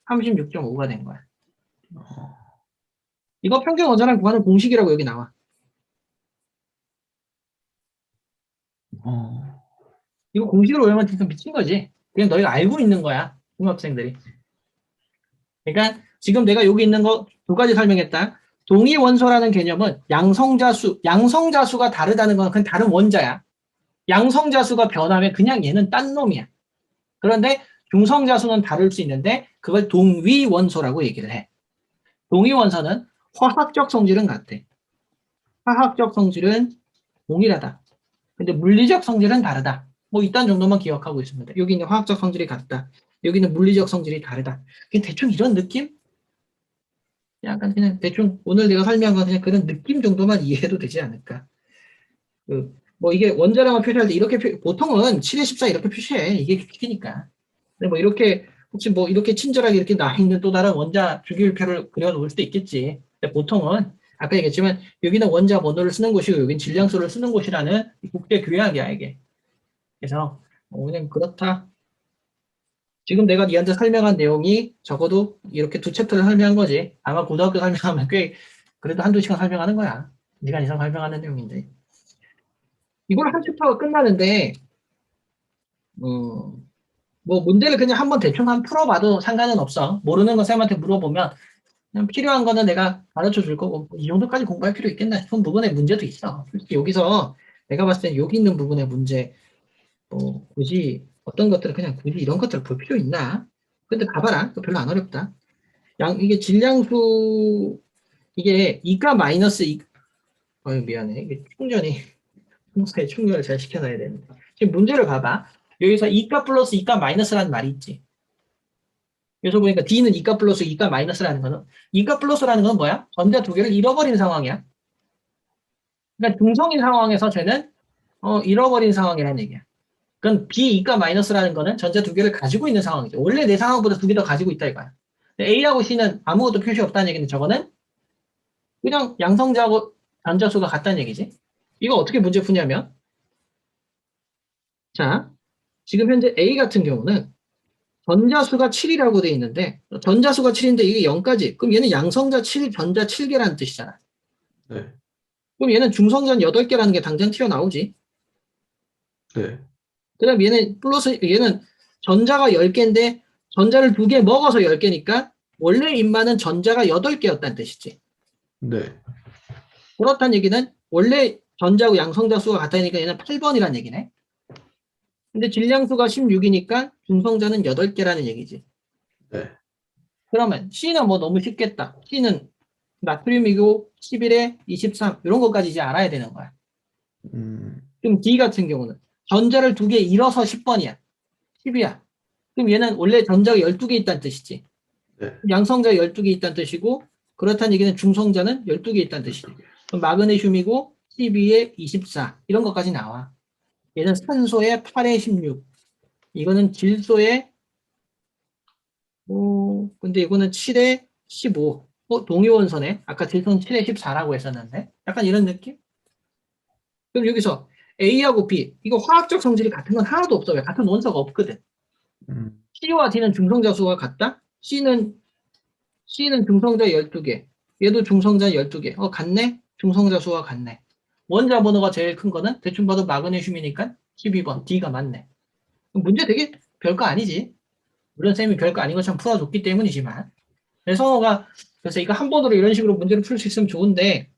36.5가 된 거야. 어, 이거 평균 원자량 구하는 공식이라고 여기 나와. 어, 이거 공식으로 외우면 진짜 미친 거지. 그냥 너희가 알고 있는 거야. 중학생들이. 그러니까 지금 내가 여기 있는 거 두 가지 설명했다. 동위 원소라는 개념은 양성자수가 다르다는 건 그냥 다른 원자야. 양성자수가 변하면 그냥 얘는 딴 놈이야. 그런데 중성자수는 다를 수 있는데 그걸 동위 원소라고 얘기를 해. 동위 원소는 화학적 성질은 같아. 화학적 성질은 동일하다. 근데 물리적 성질은 다르다. 뭐 이딴 정도만 기억하고 있습니다. 여기는 화학적 성질이 같다. 여기는 물리적 성질이 다르다. 그냥 대충 이런 느낌? 약간 그냥 대충 오늘 내가 설명한 건 그냥 그런 느낌 정도만 이해해도 되지 않을까. 뭐 이게 원자량을 표시할 때 이렇게 보통은 7에 14 이렇게 표시해. 이게 퀴즈니까. 근데 뭐 이렇게 혹시 뭐 이렇게 친절하게 이렇게 나 있는 또 다른 원자 주기율표를 그려놓을 수도 있겠지. 근데 보통은 아까 얘기했지만 여기는 원자 번호를 쓰는 곳이고 여기는 질량수를 쓰는 곳이라는 국제 규약이야 이게. 그래서 그냥 그렇다. 지금 내가 니한테 설명한 내용이 적어도 이렇게 두 챕터를 설명한 거지. 아마 고등학교 설명하면 꽤 그래도 한두 시간 설명하는 거야. 2시간 이상 설명하는 내용인데. 이걸 한 챕터가 끝나는데 뭐 문제를 그냥 한번 대충 풀어봐도 상관은 없어. 모르는 거 쌤한테 물어보면 그냥 필요한 거는 내가 가르쳐 줄 거고 이 정도까지 공부할 필요 있겠나 싶은 부분의 문제도 있어. 솔직히 여기서 내가 봤을 땐 여기 있는 부분의 문제 굳이 어떤 것들을 그냥 굳이 이런 것들을 볼 필요 있나? 근데 봐봐라. 그거 별로 안 어렵다. 이게 질량수 이게 2가 마이너스 2 미안해. 이게 충분히 충전을 잘 시켜놔야 되는데. 지금 문제를 봐봐. 여기서 2가 플러스 2가 마이너스라는 말이 있지. 여기서 보니까 D는 2가 플러스 2가 마이너스라는 거는 2가 플러스라는 건 뭐야? 전자 두 개를 잃어버린 상황이야. 그러니까 중성인 상황에서 쟤는 잃어버린 상황이라는 얘기야. 그럼 B 2가 마이너스라는 거는 전자 두 개를 가지고 있는 상황이죠. 원래 내 상황보다 두 개 더 가지고 있다 이거야. A하고 C는 아무것도 표시 없다는 얘기는 저거는 그냥 양성자하고 전자수가 같다는 얘기지. 이거 어떻게 문제 푸냐면 자, 지금 현재 A 같은 경우는 전자수가 7이라고 돼 있는데 전자수가 7인데 이게 0까지. 그럼 얘는 양성자 7, 전자 7개라는 뜻이잖아. 네. 그럼 얘는 중성자 8개라는 게 당장 튀어나오지. 네. 그 다음 얘는 전자가 10개인데 전자를 2개 먹어서 10개니까 원래 인마는 전자가 8개였다는 뜻이지. 네. 그렇다는 얘기는 원래 전자하고 양성자 수가 같다니까 얘는 8번이라는 얘기네. 근데 질량수가 16이니까 중성자는 8개라는 얘기지. 네. 그러면 C는 뭐 너무 쉽겠다. C는 나트륨이고 11에 23 이런 것까지 이제 알아야 되는 거야. 그럼 D 같은 경우는 전자를 2개 잃어서 10번이야. 10이야. 그럼 얘는 원래 전자가 12개 있다는 뜻이지. 네. 양성자 12개 있다는 뜻이고 그렇다는 얘기는 중성자는 12개 있다는 뜻이지. 그럼 마그네슘이고 12에 24 이런 것까지 나와. 얘는 산소의 8에 16 이거는 질소의 근데 이거는 7에 15 동위원선에 아까 질소는 7에 14라고 했었는데 약간 이런 느낌? 그럼 여기서 A하고 B 이거 화학적 성질이 같은 건 하나도 없어. 왜? 같은 원소가 없거든. C와 D는 중성자 수가 같다? C는 중성자 12개. 얘도 중성자 12개. 같네? 중성자 수가 같네. 원자 번호가 제일 큰 거는 대충 봐도 마그네슘이니까 12번. D가 맞네. 문제 되게 별거 아니지. 물론 쌤이 별거 아닌 것처럼 풀어줬기 때문이지만. 그래서 이거 한 번으로 이런 식으로 문제를 풀 수 있으면 좋은데,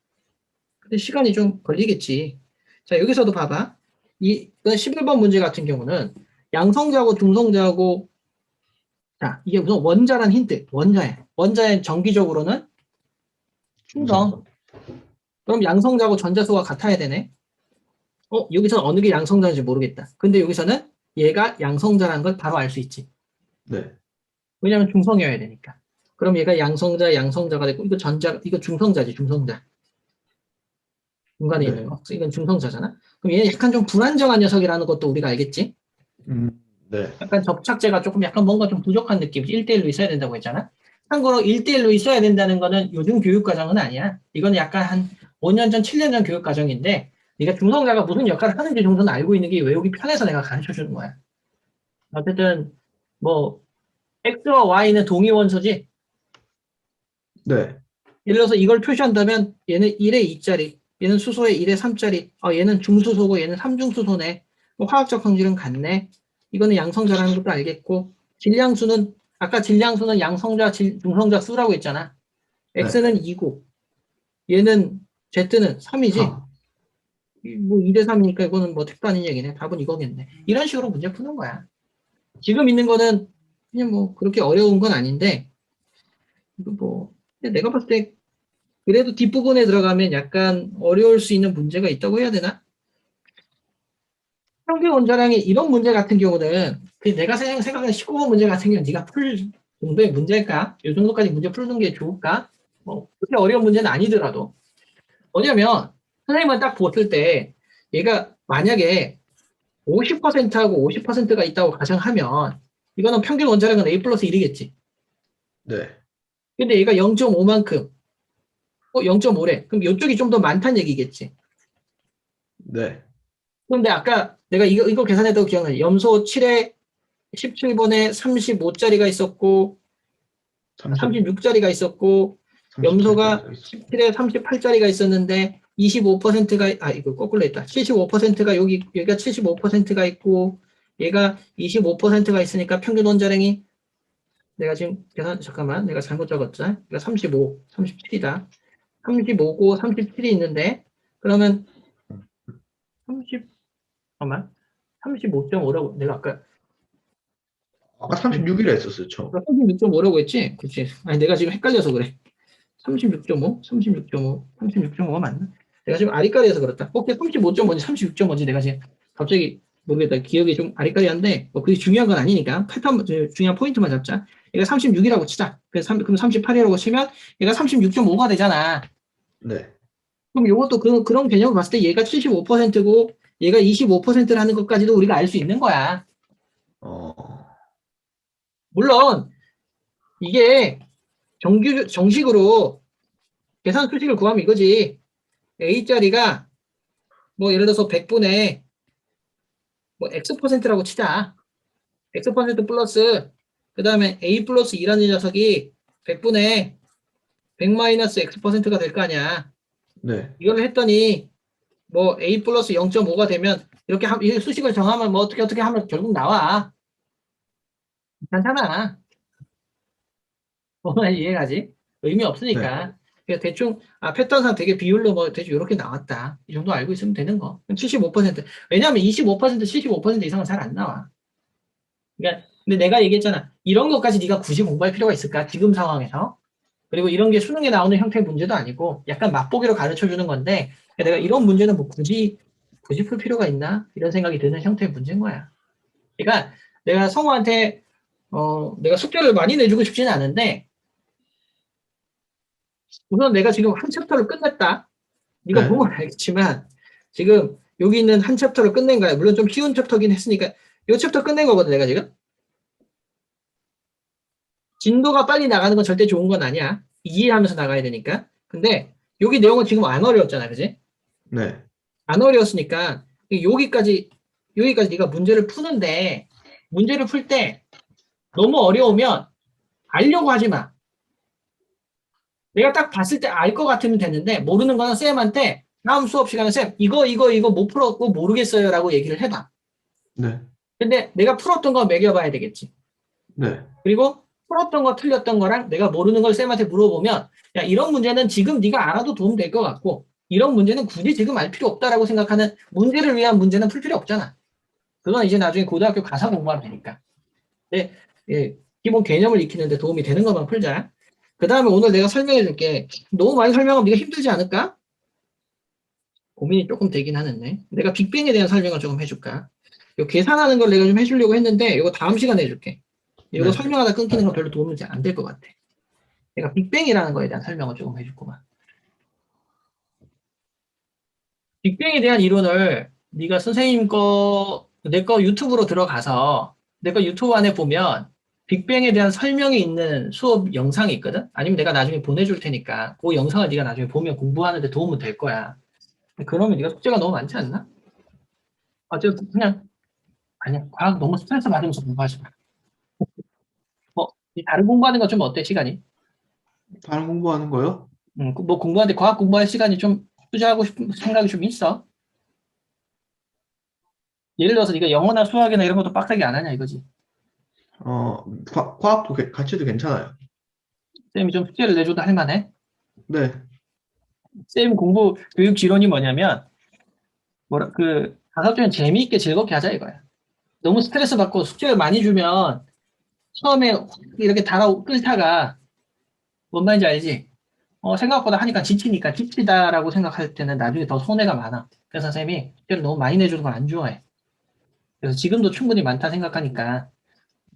근데 시간이 좀 걸리겠지. 자, 여기서도 봐봐. 이 11번 문제 같은 경우는 양성자하고 중성자하고 자, 이게 우선 원자란 힌트. 원자엔 정기적으로는 충성. 그럼 양성자하고 전자수가 같아야 되네. 여기서는 어느 게 양성자인지 모르겠다. 근데 여기서는 얘가 양성자라는 걸 바로 알 수 있지. 네. 왜냐면 중성이어야 되니까. 그럼 얘가 양성자가 되고, 이거 중성자지, 중성자. 중간에 네. 있는 거. 이건 중성자잖아. 그럼 얘는 약간 좀 불안정한 녀석이라는 것도 우리가 알겠지? 네. 약간 접착제가 약간 뭔가 좀 부족한 느낌. 1대1로 있어야 된다고 했잖아. 참고로 1대1로 있어야 된다는 거는 요즘 교육과정은 아니야. 이건 약간 한 5년 전, 7년 전 교육과정인데, 네가 중성자가 무슨 역할을 하는지 정도는 알고 있는 게 외우기 편해서 내가 가르쳐 주는 거야. 어쨌든, 뭐, X와 Y는 동위 원소지? 네. 예를 들어서 이걸 표시한다면 얘는 1에 2짜리, 얘는 수소에 1에 3짜리, 얘는 중수소고 얘는 삼중수소네. 뭐 화학적 성질은 같네. 이거는 양성자라는 것도 알겠고, 아까 질량수는 양성자, 중성자 수라고 했잖아. 네. X는 2고, 얘는 Z는 3이지. 뭐 2대 3이니까 이거는 뭐 특별한 얘기네. 답은 이거겠네. 이런 식으로 문제 푸는 거야. 지금 있는 거는 그냥 뭐 그렇게 어려운 건 아닌데, 이거 뭐, 근데 내가 봤을 때 그래도 뒷부분에 들어가면 약간 어려울 수 있는 문제가 있다고 해야 되나? 평균 원자량이 이런 문제 같은 경우는 내가 생각하는 19번 문제 같은 경우는 네가 풀 정도의 문제일까? 이 정도까지 문제 푸는 게 좋을까? 뭐 그렇게 어려운 문제는 아니더라도 뭐냐면 선생님은 딱 봤을 때 얘가 만약에 50%하고 50%가 있다고 가정하면 이거는 평균 원자량은 A 플러스 1이겠지. 네. 근데 얘가 0.5만큼 0.5래. 그럼 이쪽이 좀 더 많다는 얘기겠지. 네. 그런데 아까 내가 이거 계산해도 기억나요. 염소 7에 17번에 35짜리가 있었고, 36짜리가 있었고, 38 염소가 짜리가 있어. 17에 38짜리가 있었는데, 25%가, 이거 거꾸로 했다. 75%가 여기가 75%가 있고, 얘가 25%가 있으니까 평균 원자량이, 내가 지금 잠깐만, 내가 잘못 적었죠? 그러니까 37이다. 35고 37이 있는데, 그러면 잠깐만, 35.5라고, 내가 아까 아까 36이라 했었어요, 처음. 36.5라고 했지? 그치. 아니, 내가 지금 헷갈려서 그래. 36.5? 36.5? 36.5가 맞나? 내가 지금 아리까리해서 그렇다. 오케이, 35.5지, 36.5지. 내가 지금 갑자기 모르겠다. 기억이 좀 아리까리한데, 뭐 그게 중요한 건 아니니까. 패턴, 중요한 포인트만 잡자. 얘가 36이라고 치자. 그럼 38이라고 치면 얘가 36.5가 되잖아. 네. 그럼 이것도 그런 개념을 봤을 때 얘가 75%고 얘가 25%라는 것까지도 우리가 알 수 있는 거야. 어, 물론, 이게 정식으로 계산 수식을 구하면 이거지. A짜리가 뭐 예를 들어서 100분의 뭐 X%라고 치자. X% 플러스 그 다음에 A 플러스 2라는 녀석이 100분의 100 마이너스 X%가 될 거 아니야. 네. 이걸 했더니 뭐 A 플러스 0.5가 되면 이렇게 수식을 정하면 뭐 어떻게 하면 결국 나와. 괜찮아. 뭐만 이해가지? 의미 네. 없으니까. 그냥 대충, 패턴상 되게 비율로 뭐 대충 이렇게 나왔다. 이 정도 알고 있으면 되는 거. 75%. 왜냐하면 25%, 75% 이상은 잘 안 나와. 그러니까, 근데 내가 얘기했잖아. 이런 것까지 네가 굳이 공부할 필요가 있을까? 지금 상황에서. 그리고 이런 게 수능에 나오는 형태의 문제도 아니고, 약간 맛보기로 가르쳐 주는 건데, 내가 이런 문제는 뭐 굳이 풀 필요가 있나? 이런 생각이 드는 형태의 문제인 거야. 그러니까, 내가 성우한테, 내가 숙제를 많이 내주고 싶지는 않은데, 우선 내가 지금 한 챕터를 끝냈다. 네가 네. 보면 알겠지만 지금 여기 있는 한 챕터를 끝낸 거야. 물론 좀 쉬운 챕터긴 했으니까 이 챕터 끝낸 거거든 내가 지금. 진도가 빨리 나가는 건 절대 좋은 건 아니야. 이해하면서 나가야 되니까. 근데 여기 내용은 지금 안 어려웠잖아, 그지? 네. 안 어려웠으니까 여기까지 네가 문제를 푸는데 문제를 풀 때 너무 어려우면 알려고 하지 마. 내가 딱 봤을 때 알 것 같으면 되는데 모르는 거는 쌤한테 다음 수업 시간에 쌤 이거 못 풀었고 모르겠어요라고 얘기를 해봐. 네. 근데 내가 풀었던 거 매겨봐야 되겠지. 네. 그리고 풀었던 거 틀렸던 거랑 내가 모르는 걸 쌤한테 물어보면 야 이런 문제는 지금 네가 알아도 도움 될 것 같고 이런 문제는 굳이 지금 알 필요 없다라고 생각하는 문제를 위한 문제는 풀 필요 없잖아. 그건 이제 나중에 고등학교 가서 공부하면 되니까. 네, 예, 기본 개념을 익히는데 도움이 되는 것만 풀자. 그 다음에 오늘 내가 설명해 줄게. 너무 많이 설명하면 네가 힘들지 않을까? 고민이 조금 되긴 하는데. 내가 빅뱅에 대한 설명을 조금 해줄까? 요 계산하는 걸 내가 좀 해주려고 했는데, 이거 다음 시간에 해줄게. 이거 네. 설명하다 끊기는 거 별로 도움이 안 될 것 같아. 내가 빅뱅이라는 거에 대한 설명을 조금 해줄구만. 빅뱅에 대한 이론을 네가 선생님 내 거 유튜브로 들어가서 내 거 유튜브 안에 보면 빅뱅에 대한 설명이 있는 수업 영상이 있거든? 아니면 내가 나중에 보내줄 테니까 그 영상을 네가 나중에 보면 공부하는데 도움은 될 거야. 그러면 네가 숙제가 너무 많지 않나? 그냥 아니야. 과학 너무 스트레스 받으면서 공부하지 마. 뭐, 이 다른 공부하는 거 좀 어때, 시간이? 다른 공부하는 거요? 뭐 공부하는데 과학 공부할 시간이 좀 투자하고 싶은 생각이 좀 있어. 예를 들어서 네가 영어나 수학이나 이런 것도 빡세게 안 하냐 이거지. 과학도 가치도 괜찮아요. 쌤이 좀 숙제를 내줘도 할 만해. 네. 쌤 공부 교육 지론이 뭐냐면 가급적이면 재미있게 즐겁게 하자 이거야. 너무 스트레스 받고 숙제를 많이 주면 처음에 확 이렇게 끌다가 뭔 말인지 알지? 생각보다 하니까 지치다라고 생각할 때는 나중에 더 손해가 많아. 그래서 쌤이 숙제를 너무 많이 내주는 걸 안 좋아해. 그래서 지금도 충분히 많다 생각하니까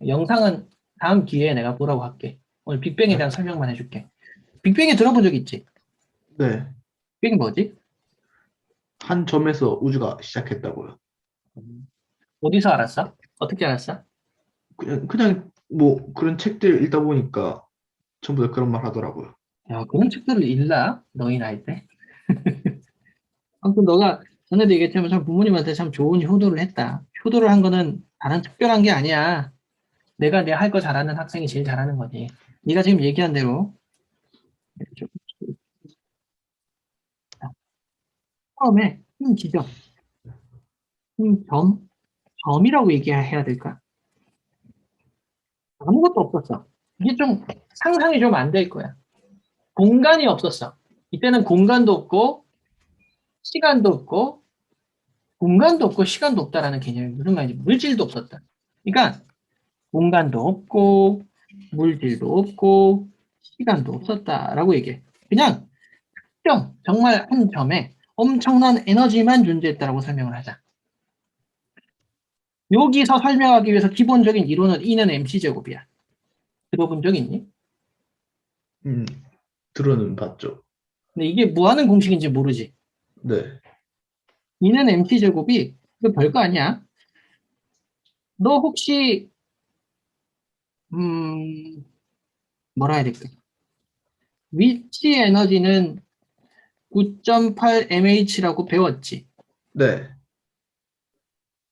영상은 다음 기회에 내가 보라고 할게. 오늘 빅뱅에 대한 설명만 해줄게. 빅뱅에 들어본 적 있지? 네. 빅뱅이 뭐지? 한 점에서 우주가 시작했다고요. 어디서 알았어? 어떻게 알았어? 그냥 뭐 그런 책들 읽다 보니까 전부 다 그런 말 하더라고요. 야, 그런 책들을 읽나? 너희 나이 때? 아무튼 너가 전에도 얘기했지만 참 부모님한테 참 좋은 효도를 했다. 효도를 한 거는 다른 특별한 게 아니야. 내가 내 할 거 잘하는 학생이 제일 잘하는 거지. 네가 지금 얘기한 대로 처음에 지점, 점, 점이라고 얘기해야 될까? 아무것도 없었어. 이게 좀 상상이 좀 안 될 거야. 공간이 없었어. 이때는 공간도 없고 시간도 없고 공간도 없고 시간도 없다라는 개념이 무슨 말인지 물질도 없었다. 그러니까 공간도 없고 물질도 없고 시간도 없었다라고 얘기해. 그냥 특정 정말 한 점에 엄청난 에너지만 존재했다라고 설명을 하자. 여기서 설명하기 위해서 기본적인 이론은 E는 mc 제곱이야. 들어본 적 있니? 음, 들어는 봤죠. 근데 이게 뭐 하는 공식인지 모르지. 네. E는 mc 제곱이 이거 별거 아니야. 너 혹시 음 뭐라 해야 될까? 위치 에너지는 9.8 mh라고 배웠지. 네.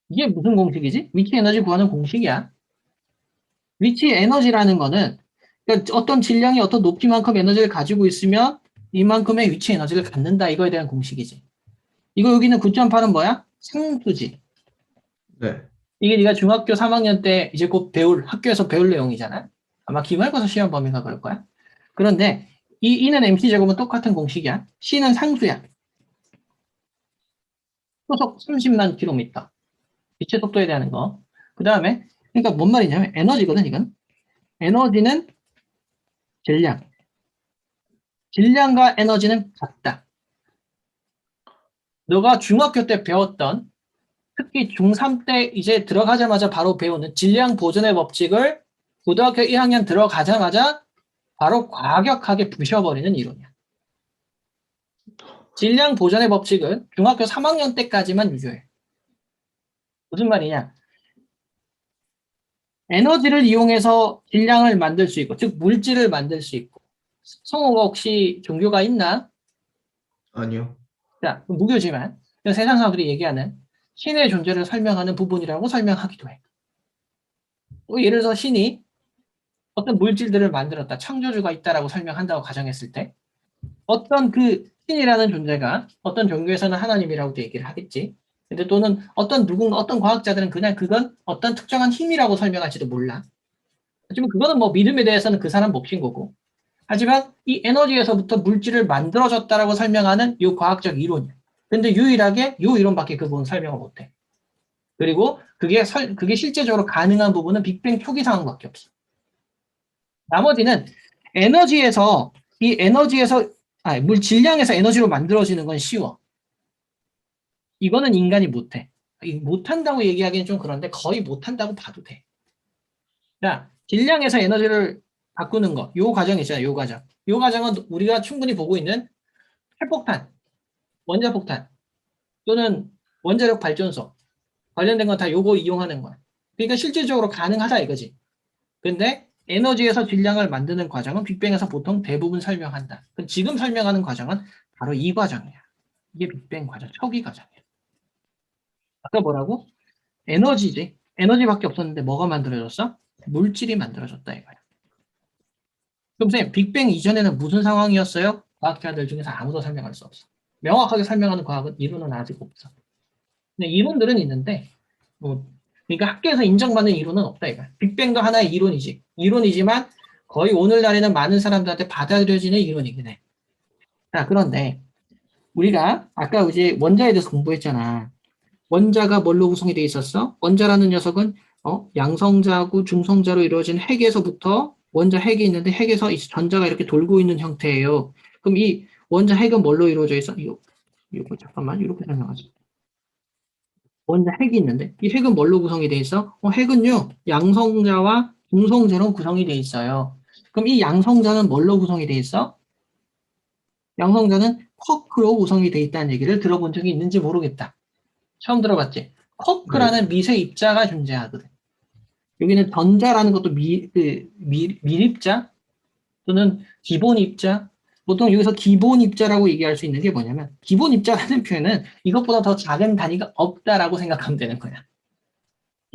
이게 무슨 공식이지? 위치 에너지 구하는 공식이야. 위치 에너지라는 거는 그러니까 어떤 질량이 어떤 높이만큼 에너지를 가지고 있으면 이만큼의 위치 에너지를 갖는다. 이거에 대한 공식이지. 이거 여기는 9.8은 뭐야? 상수지. 네. 이게 네가 중학교 3학년 때 이제 곧 배울 학교에서 배울 내용이잖아. 아마 기말고사 시험 범위가 그럴 거야. 그런데 E는 mc 제곱은 똑같은 공식이야. C는 상수야. 소속 30만 킬로미터. 빛의 속도에 대한 거. 그 다음에 그러니까 뭔 말이냐면 에너지거든 이건. 에너지는 질량. 질량과 에너지는 같다. 너가 중학교 때 배웠던 특히 중3 때 이제 들어가자마자 바로 배우는 질량 보존의 법칙을 고등학교 1학년 들어가자마자 바로 과격하게 부셔버리는 이론이야. 질량 보존의 법칙은 중학교 3학년 때까지만 유효해. 무슨 말이냐? 에너지를 이용해서 질량을 만들 수 있고, 즉 물질을 만들 수 있고. 성우가 혹시 종교가 있나? 아니요. 자, 무교지만 세상 사람들이 얘기하는 신의 존재를 설명하는 부분이라고 설명하기도 해. 또 예를 들어서 신이 어떤 물질들을 만들었다, 창조주가 있다라고 설명한다고 가정했을 때 어떤 그 신이라는 존재가 어떤 종교에서는 하나님이라고도 얘기를 하겠지. 근데 또는 어떤 누군가 어떤 과학자들은 그냥 그건 어떤 특정한 힘이라고 설명할지도 몰라. 하지만 그거는 뭐 믿음에 대해서는 그 사람 몫인 거고. 하지만 이 에너지에서부터 물질을 만들어졌다라고 설명하는 이 과학적 이론이야. 근데 유일하게 이 이론밖에 그 부분 설명을 못해. 그리고 그게 실제적으로 가능한 부분은 빅뱅 초기 상황밖에 없어. 나머지는 에너지에서 이 에너지에서 물 질량에서 에너지로 만들어지는 건 쉬워. 이거는 인간이 못해. 못한다고 얘기하기는 좀 그런데 거의 못한다고 봐도 돼. 자, 질량에서 에너지를 바꾸는 거, 요 과정 있잖아요. 요 과정. 요 과정은 우리가 충분히 보고 있는 핵폭탄, 원자폭탄 또는 원자력 발전소 관련된 건 다 요거 이용하는 거야. 그러니까 실질적으로 가능하다 이거지. 근데 에너지에서 질량을 만드는 과정은 빅뱅에서 보통 대부분 설명한다. 지금 설명하는 과정은 바로 이 과정이야. 이게 빅뱅 과정, 초기 과정이야. 아까 뭐라고? 에너지지. 에너지밖에 없었는데 뭐가 만들어졌어? 물질이 만들어졌다 이거야. 그럼 선생님, 빅뱅 이전에는 무슨 상황이었어요? 과학자들 중에서 아무도 설명할 수 없어. 명확하게 설명하는 과학은 이론은 아직 없어. 근데 이론들은 있는데, 뭐, 그러니까 학계에서 인정받는 이론은 없다 이거야. 빅뱅도 하나의 이론이지. 이론이지만 거의 오늘날에는 많은 사람들한테 받아들여지는 이론이긴 해. 자, 그런데 우리가 아까 이제 원자에 대해서 공부했잖아. 원자가 뭘로 구성이 돼 있었어? 원자라는 녀석은 양성자하고 중성자로 이루어진 핵에서부터 원자 핵이 있는데 핵에서 이 전자가 이렇게 돌고 있는 형태예요. 그럼 이 원자 핵은 뭘로 이루어져 있어? 이거 잠깐만 이렇게 설명하자. 원자 핵이 있는데 이 핵은 뭘로 구성이 돼 있어? 핵은요 양성자와 중성자로 구성이 돼 있어요. 그럼 이 양성자는 뭘로 구성이 돼 있어? 양성자는 쿼크로 구성이 돼 있다는 얘기를 들어본 적이 있는지 모르겠다. 처음 들어봤지? 네. 쿼크라는 미세 입자가 존재하거든. 여기는 전자라는 것도 밀입자 또는 기본 입자. 보통 여기서 기본 입자라고 얘기할 수 있는 게 뭐냐면 기본 입자라는 표현은 이것보다 더 작은 단위가 없다라고 생각하면 되는 거야.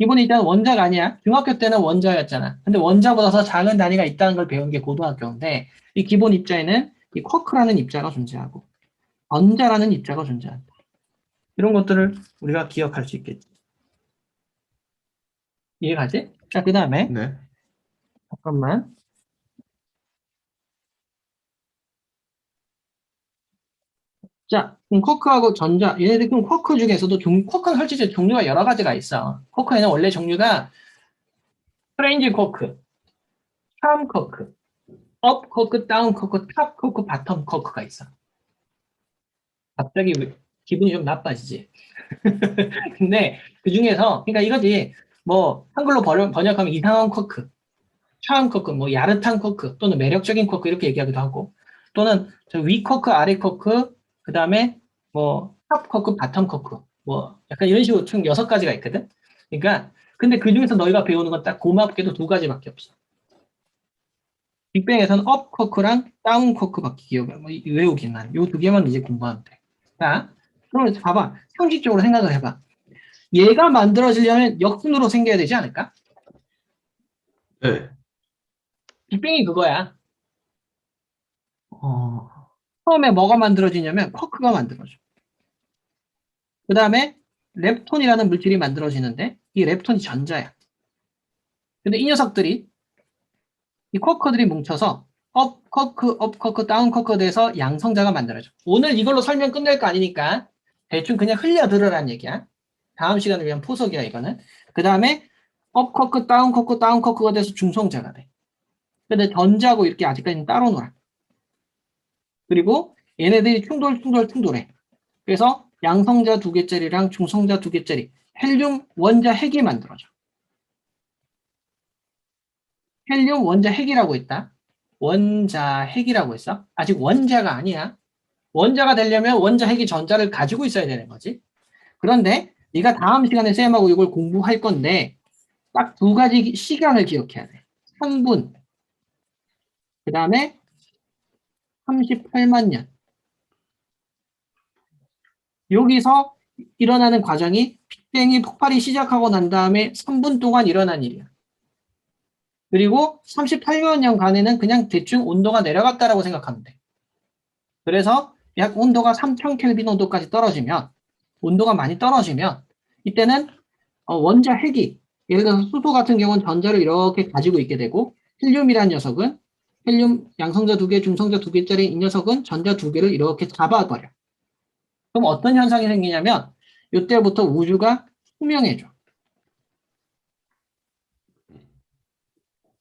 기본 입자는 원자가 아니야. 중학교 때는 원자였잖아. 근데 원자보다 더 작은 단위가 있다는 걸 배운 게 고등학교인데 이 기본 입자에는 이 쿼크라는 입자가 존재하고 전자라는 입자가 존재한다. 이런 것들을 우리가 기억할 수 있겠지. 이해가지? 자, 그 다음에 네. 잠깐만. 자, 그럼 쿼크하고 전자, 얘네들 그럼 쿼크 중에서도 쿼크는 실제 종류가 여러 가지가 있어. 쿼크에는 원래 종류가 프레인지 쿼크, 참 쿼크, 업 쿼크, 다운 쿼크, 탑 쿼크, 바텀 쿼크가 있어. 갑자기 기분이 좀 나빠지지. 근데 그 중에서, 그러니까 이거지, 뭐, 한글로 번역하면 이상한 쿼크, 참 쿼크, 뭐, 야릇한 쿼크, 또는 매력적인 쿼크 이렇게 얘기하기도 하고, 또는 위 쿼크, 아래 쿼크, 그 다음에 뭐, 탑 쿼크, 바텀 쿼크, 뭐, 약간 이런 식으로 총 6가지가 있거든? 그러니까, 근데 그 중에서 너희가 배우는 건 딱 고맙게도 2가지밖에 없어. 빅뱅에서는 업 쿼크랑 다운 쿼크밖에 외우기는 한. 요 2개만 이제 공부하면 돼. 자, 그럼 봐봐. 상식적으로 생각을 해봐. 얘가 만들어지려면 역순으로 생겨야 되지 않을까? 네. 빅뱅이 그거야. 어, 처음에 뭐가 만들어지냐면 쿼크가 만들어져. 그 다음에 렙톤이라는 물질이 만들어지는데 이 렙톤이 전자야. 근데 이 녀석들이 이 쿼크들이 뭉쳐서 업 쿼크, 다운 쿼크 돼서 양성자가 만들어져. 오늘 이걸로 설명 끝낼 거 아니니까 대충 그냥 흘려들으란 얘기야. 다음 시간을 위한 포석이야 이거는. 그 다음에 업 쿼크, 다운 쿼크, 다운 쿼크가 돼서 중성자가 돼. 근데 전자하고 이렇게 아직까지는 따로 놀아. 그리고 얘네들이 충돌해. 그래서 양성자 2개짜리랑 중성자 2개짜리 헬륨 원자 핵이 만들어져. 헬륨 원자 핵이라고 했다. 원자 핵이라고 했어. 아직 원자가 아니야. 원자가 되려면 원자 핵이 전자를 가지고 있어야 되는 거지. 그런데 네가 다음 시간에 쌤하고 이걸 공부할 건데 딱 2가지 시간을 기억해야 돼. 3분, 그 다음에 38만 년. 여기서 일어나는 과정이 빅뱅이 폭발이 시작하고 난 다음에 3분 동안 일어난 일이야. 그리고 38만 년간에는 그냥 대충 온도가 내려갔다라고 생각하면 돼. 그래서 약 온도가 3000켈빈 온도까지 떨어지면, 온도가 많이 떨어지면, 이때는 원자 핵이, 예를 들어서 수소 같은 경우는 전자를 이렇게 가지고 있게 되고, 헬륨이라는 녀석은, 헬륨 양성자 2개, 중성자 2개짜리 이 녀석은 전자 2개를 이렇게 잡아버려. 그럼 어떤 현상이 생기냐면, 이때부터 우주가 투명해져.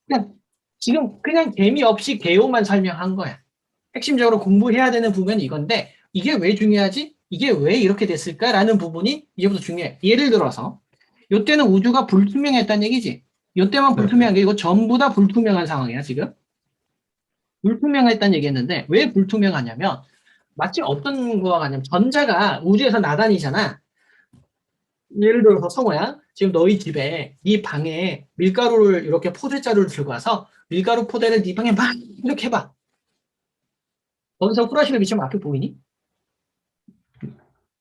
그냥, 지금 그냥 재미없이 개요만 설명한 거야. 핵심적으로 공부해야 되는 부분은 이건데 이게 왜 중요하지? 이게 왜 이렇게 됐을까라는 부분이 이제부터 중요해. 예를 들어서 이때는 우주가 불투명했다는 얘기지. 이때만 네. 불투명한 게 이거 전부 다 불투명한 상황이야 지금. 불투명했다는 얘기했는데 왜 불투명하냐면 마치 어떤 거와 같냐면 전자가 우주에서 나다니잖아. 예를 들어서 성호야, 지금 너희 집에 네 방에 밀가루를 이렇게 포대자루를 들고 와서 밀가루 포대를 네 방에 막 이렇게 해봐. 거기서 후라시를 비치면 앞에 보이니?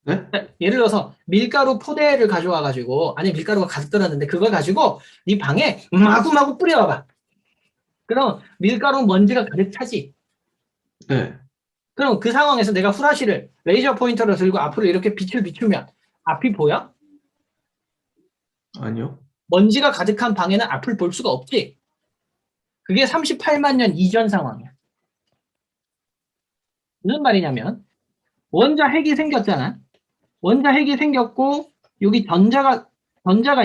네? 예를 들어서 밀가루 포대를 가져와가지고 아니 밀가루가 가득 들었는데 그걸 가지고 네 방에 마구마구 뿌려봐봐. 그럼 밀가루 먼지가 가득 차지. 네. 그럼 그 상황에서 내가 후라시를 레이저 포인터를 들고 앞으로 이렇게 빛을 비추면 앞이 보여? 아니요. 먼지가 가득한 방에는 앞을 볼 수가 없지. 그게 38만 년 이전 상황이야. 무슨 말이냐면 원자 핵이 생겼잖아. 원자 핵이 생겼고 여기 전자가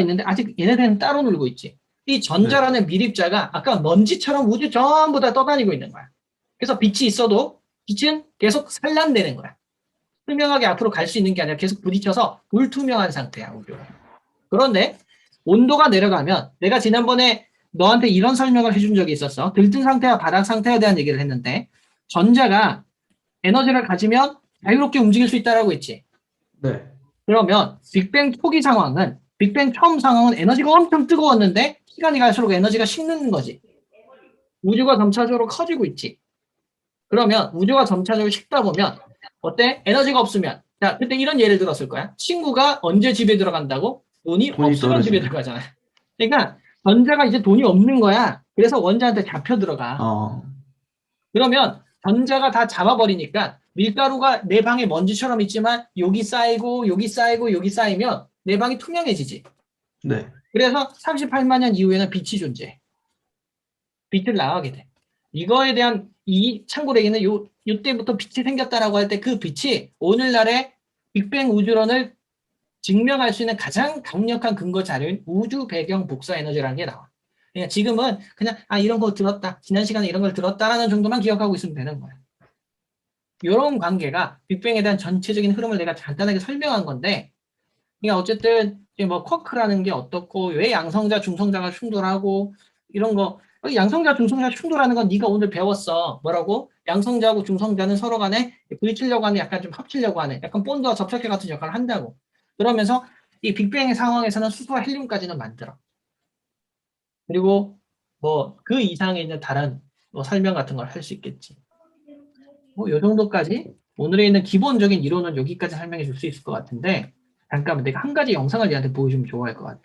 있는데 아직 얘네들은 따로 놀고 있지. 이 전자라는 미립자가 아까 먼지처럼 우주 전부 다 떠다니고 있는 거야. 그래서 빛이 있어도 빛은 계속 산란되는 거야. 투명하게 앞으로 갈 수 있는 게 아니라 계속 부딪혀서 불투명한 상태야, 우주가. 그런데 온도가 내려가면 내가 지난번에 너한테 이런 설명을 해준 적이 있었어. 들뜬 상태와 바닥 상태에 대한 얘기를 했는데 전자가 에너지를 가지면 자유롭게 움직일 수 있다라고 했지. 네. 그러면 빅뱅 초기 상황은 빅뱅 처음 상황은 에너지가 엄청 뜨거웠는데 시간이 갈수록 에너지가 식는 거지. 우주가 점차적으로 커지고 있지. 그러면 우주가 점차적으로 식다 보면 어때? 에너지가 없으면 자 그때 이런 예를 들었을 거야. 친구가 언제 집에 들어간다고? 돈이 돈이 없으면 집에 떨어지면. 들어가잖아. 그러니까 전자가 이제 돈이 없는 거야. 그래서 원자한테 잡혀 들어가. 어, 그러면 전자가 다 잡아버리니까 밀가루가 내 방에 먼지처럼 있지만 여기 쌓이고 여기 쌓이고 여기 쌓이면 내 방이 투명해지지. 네. 그래서 38만 년 이후에는 빛이 존재해. 빛을 나가게 돼. 이거에 대한 이 참고로 얘기는 요때부터 빛이 생겼다라고 할 때 그 빛이 오늘날의 빅뱅 우주론을 증명할 수 있는 가장 강력한 근거 자료인 우주 배경 복사 에너지라는 게 나와. 그러니까 지금은 그냥 이런 거 들었다. 지난 시간에 이런 걸 들었다라는 정도만 기억하고 있으면 되는 거야. 이런 관계가 빅뱅에 대한 전체적인 흐름을 내가 간단하게 설명한 건데, 그러니까 어쨌든 이제 뭐 쿼크라는 게 어떻고 왜 양성자 중성자가 충돌하고 이런 거 양성자 중성자 충돌하는 건 네가 오늘 배웠어. 뭐라고? 양성자하고 중성자는 서로 간에 부딪히려고 하는 약간 좀 합치려고 하는 약간 본드와 접촉해 같은 역할을 한다고. 그러면서 이 빅뱅의 상황에서는 수소와 헬륨까지는 만들어. 그리고 뭐 그 이상의 이제 다른 뭐 설명 같은 걸 할 수 있겠지. 뭐 요 정도까지 오늘에 있는 기본적인 이론은 여기까지 설명해 줄 수 있을 것 같은데 잠깐만 내가 한 가지 영상을 얘한테 보여주면 좋아할 것 같아.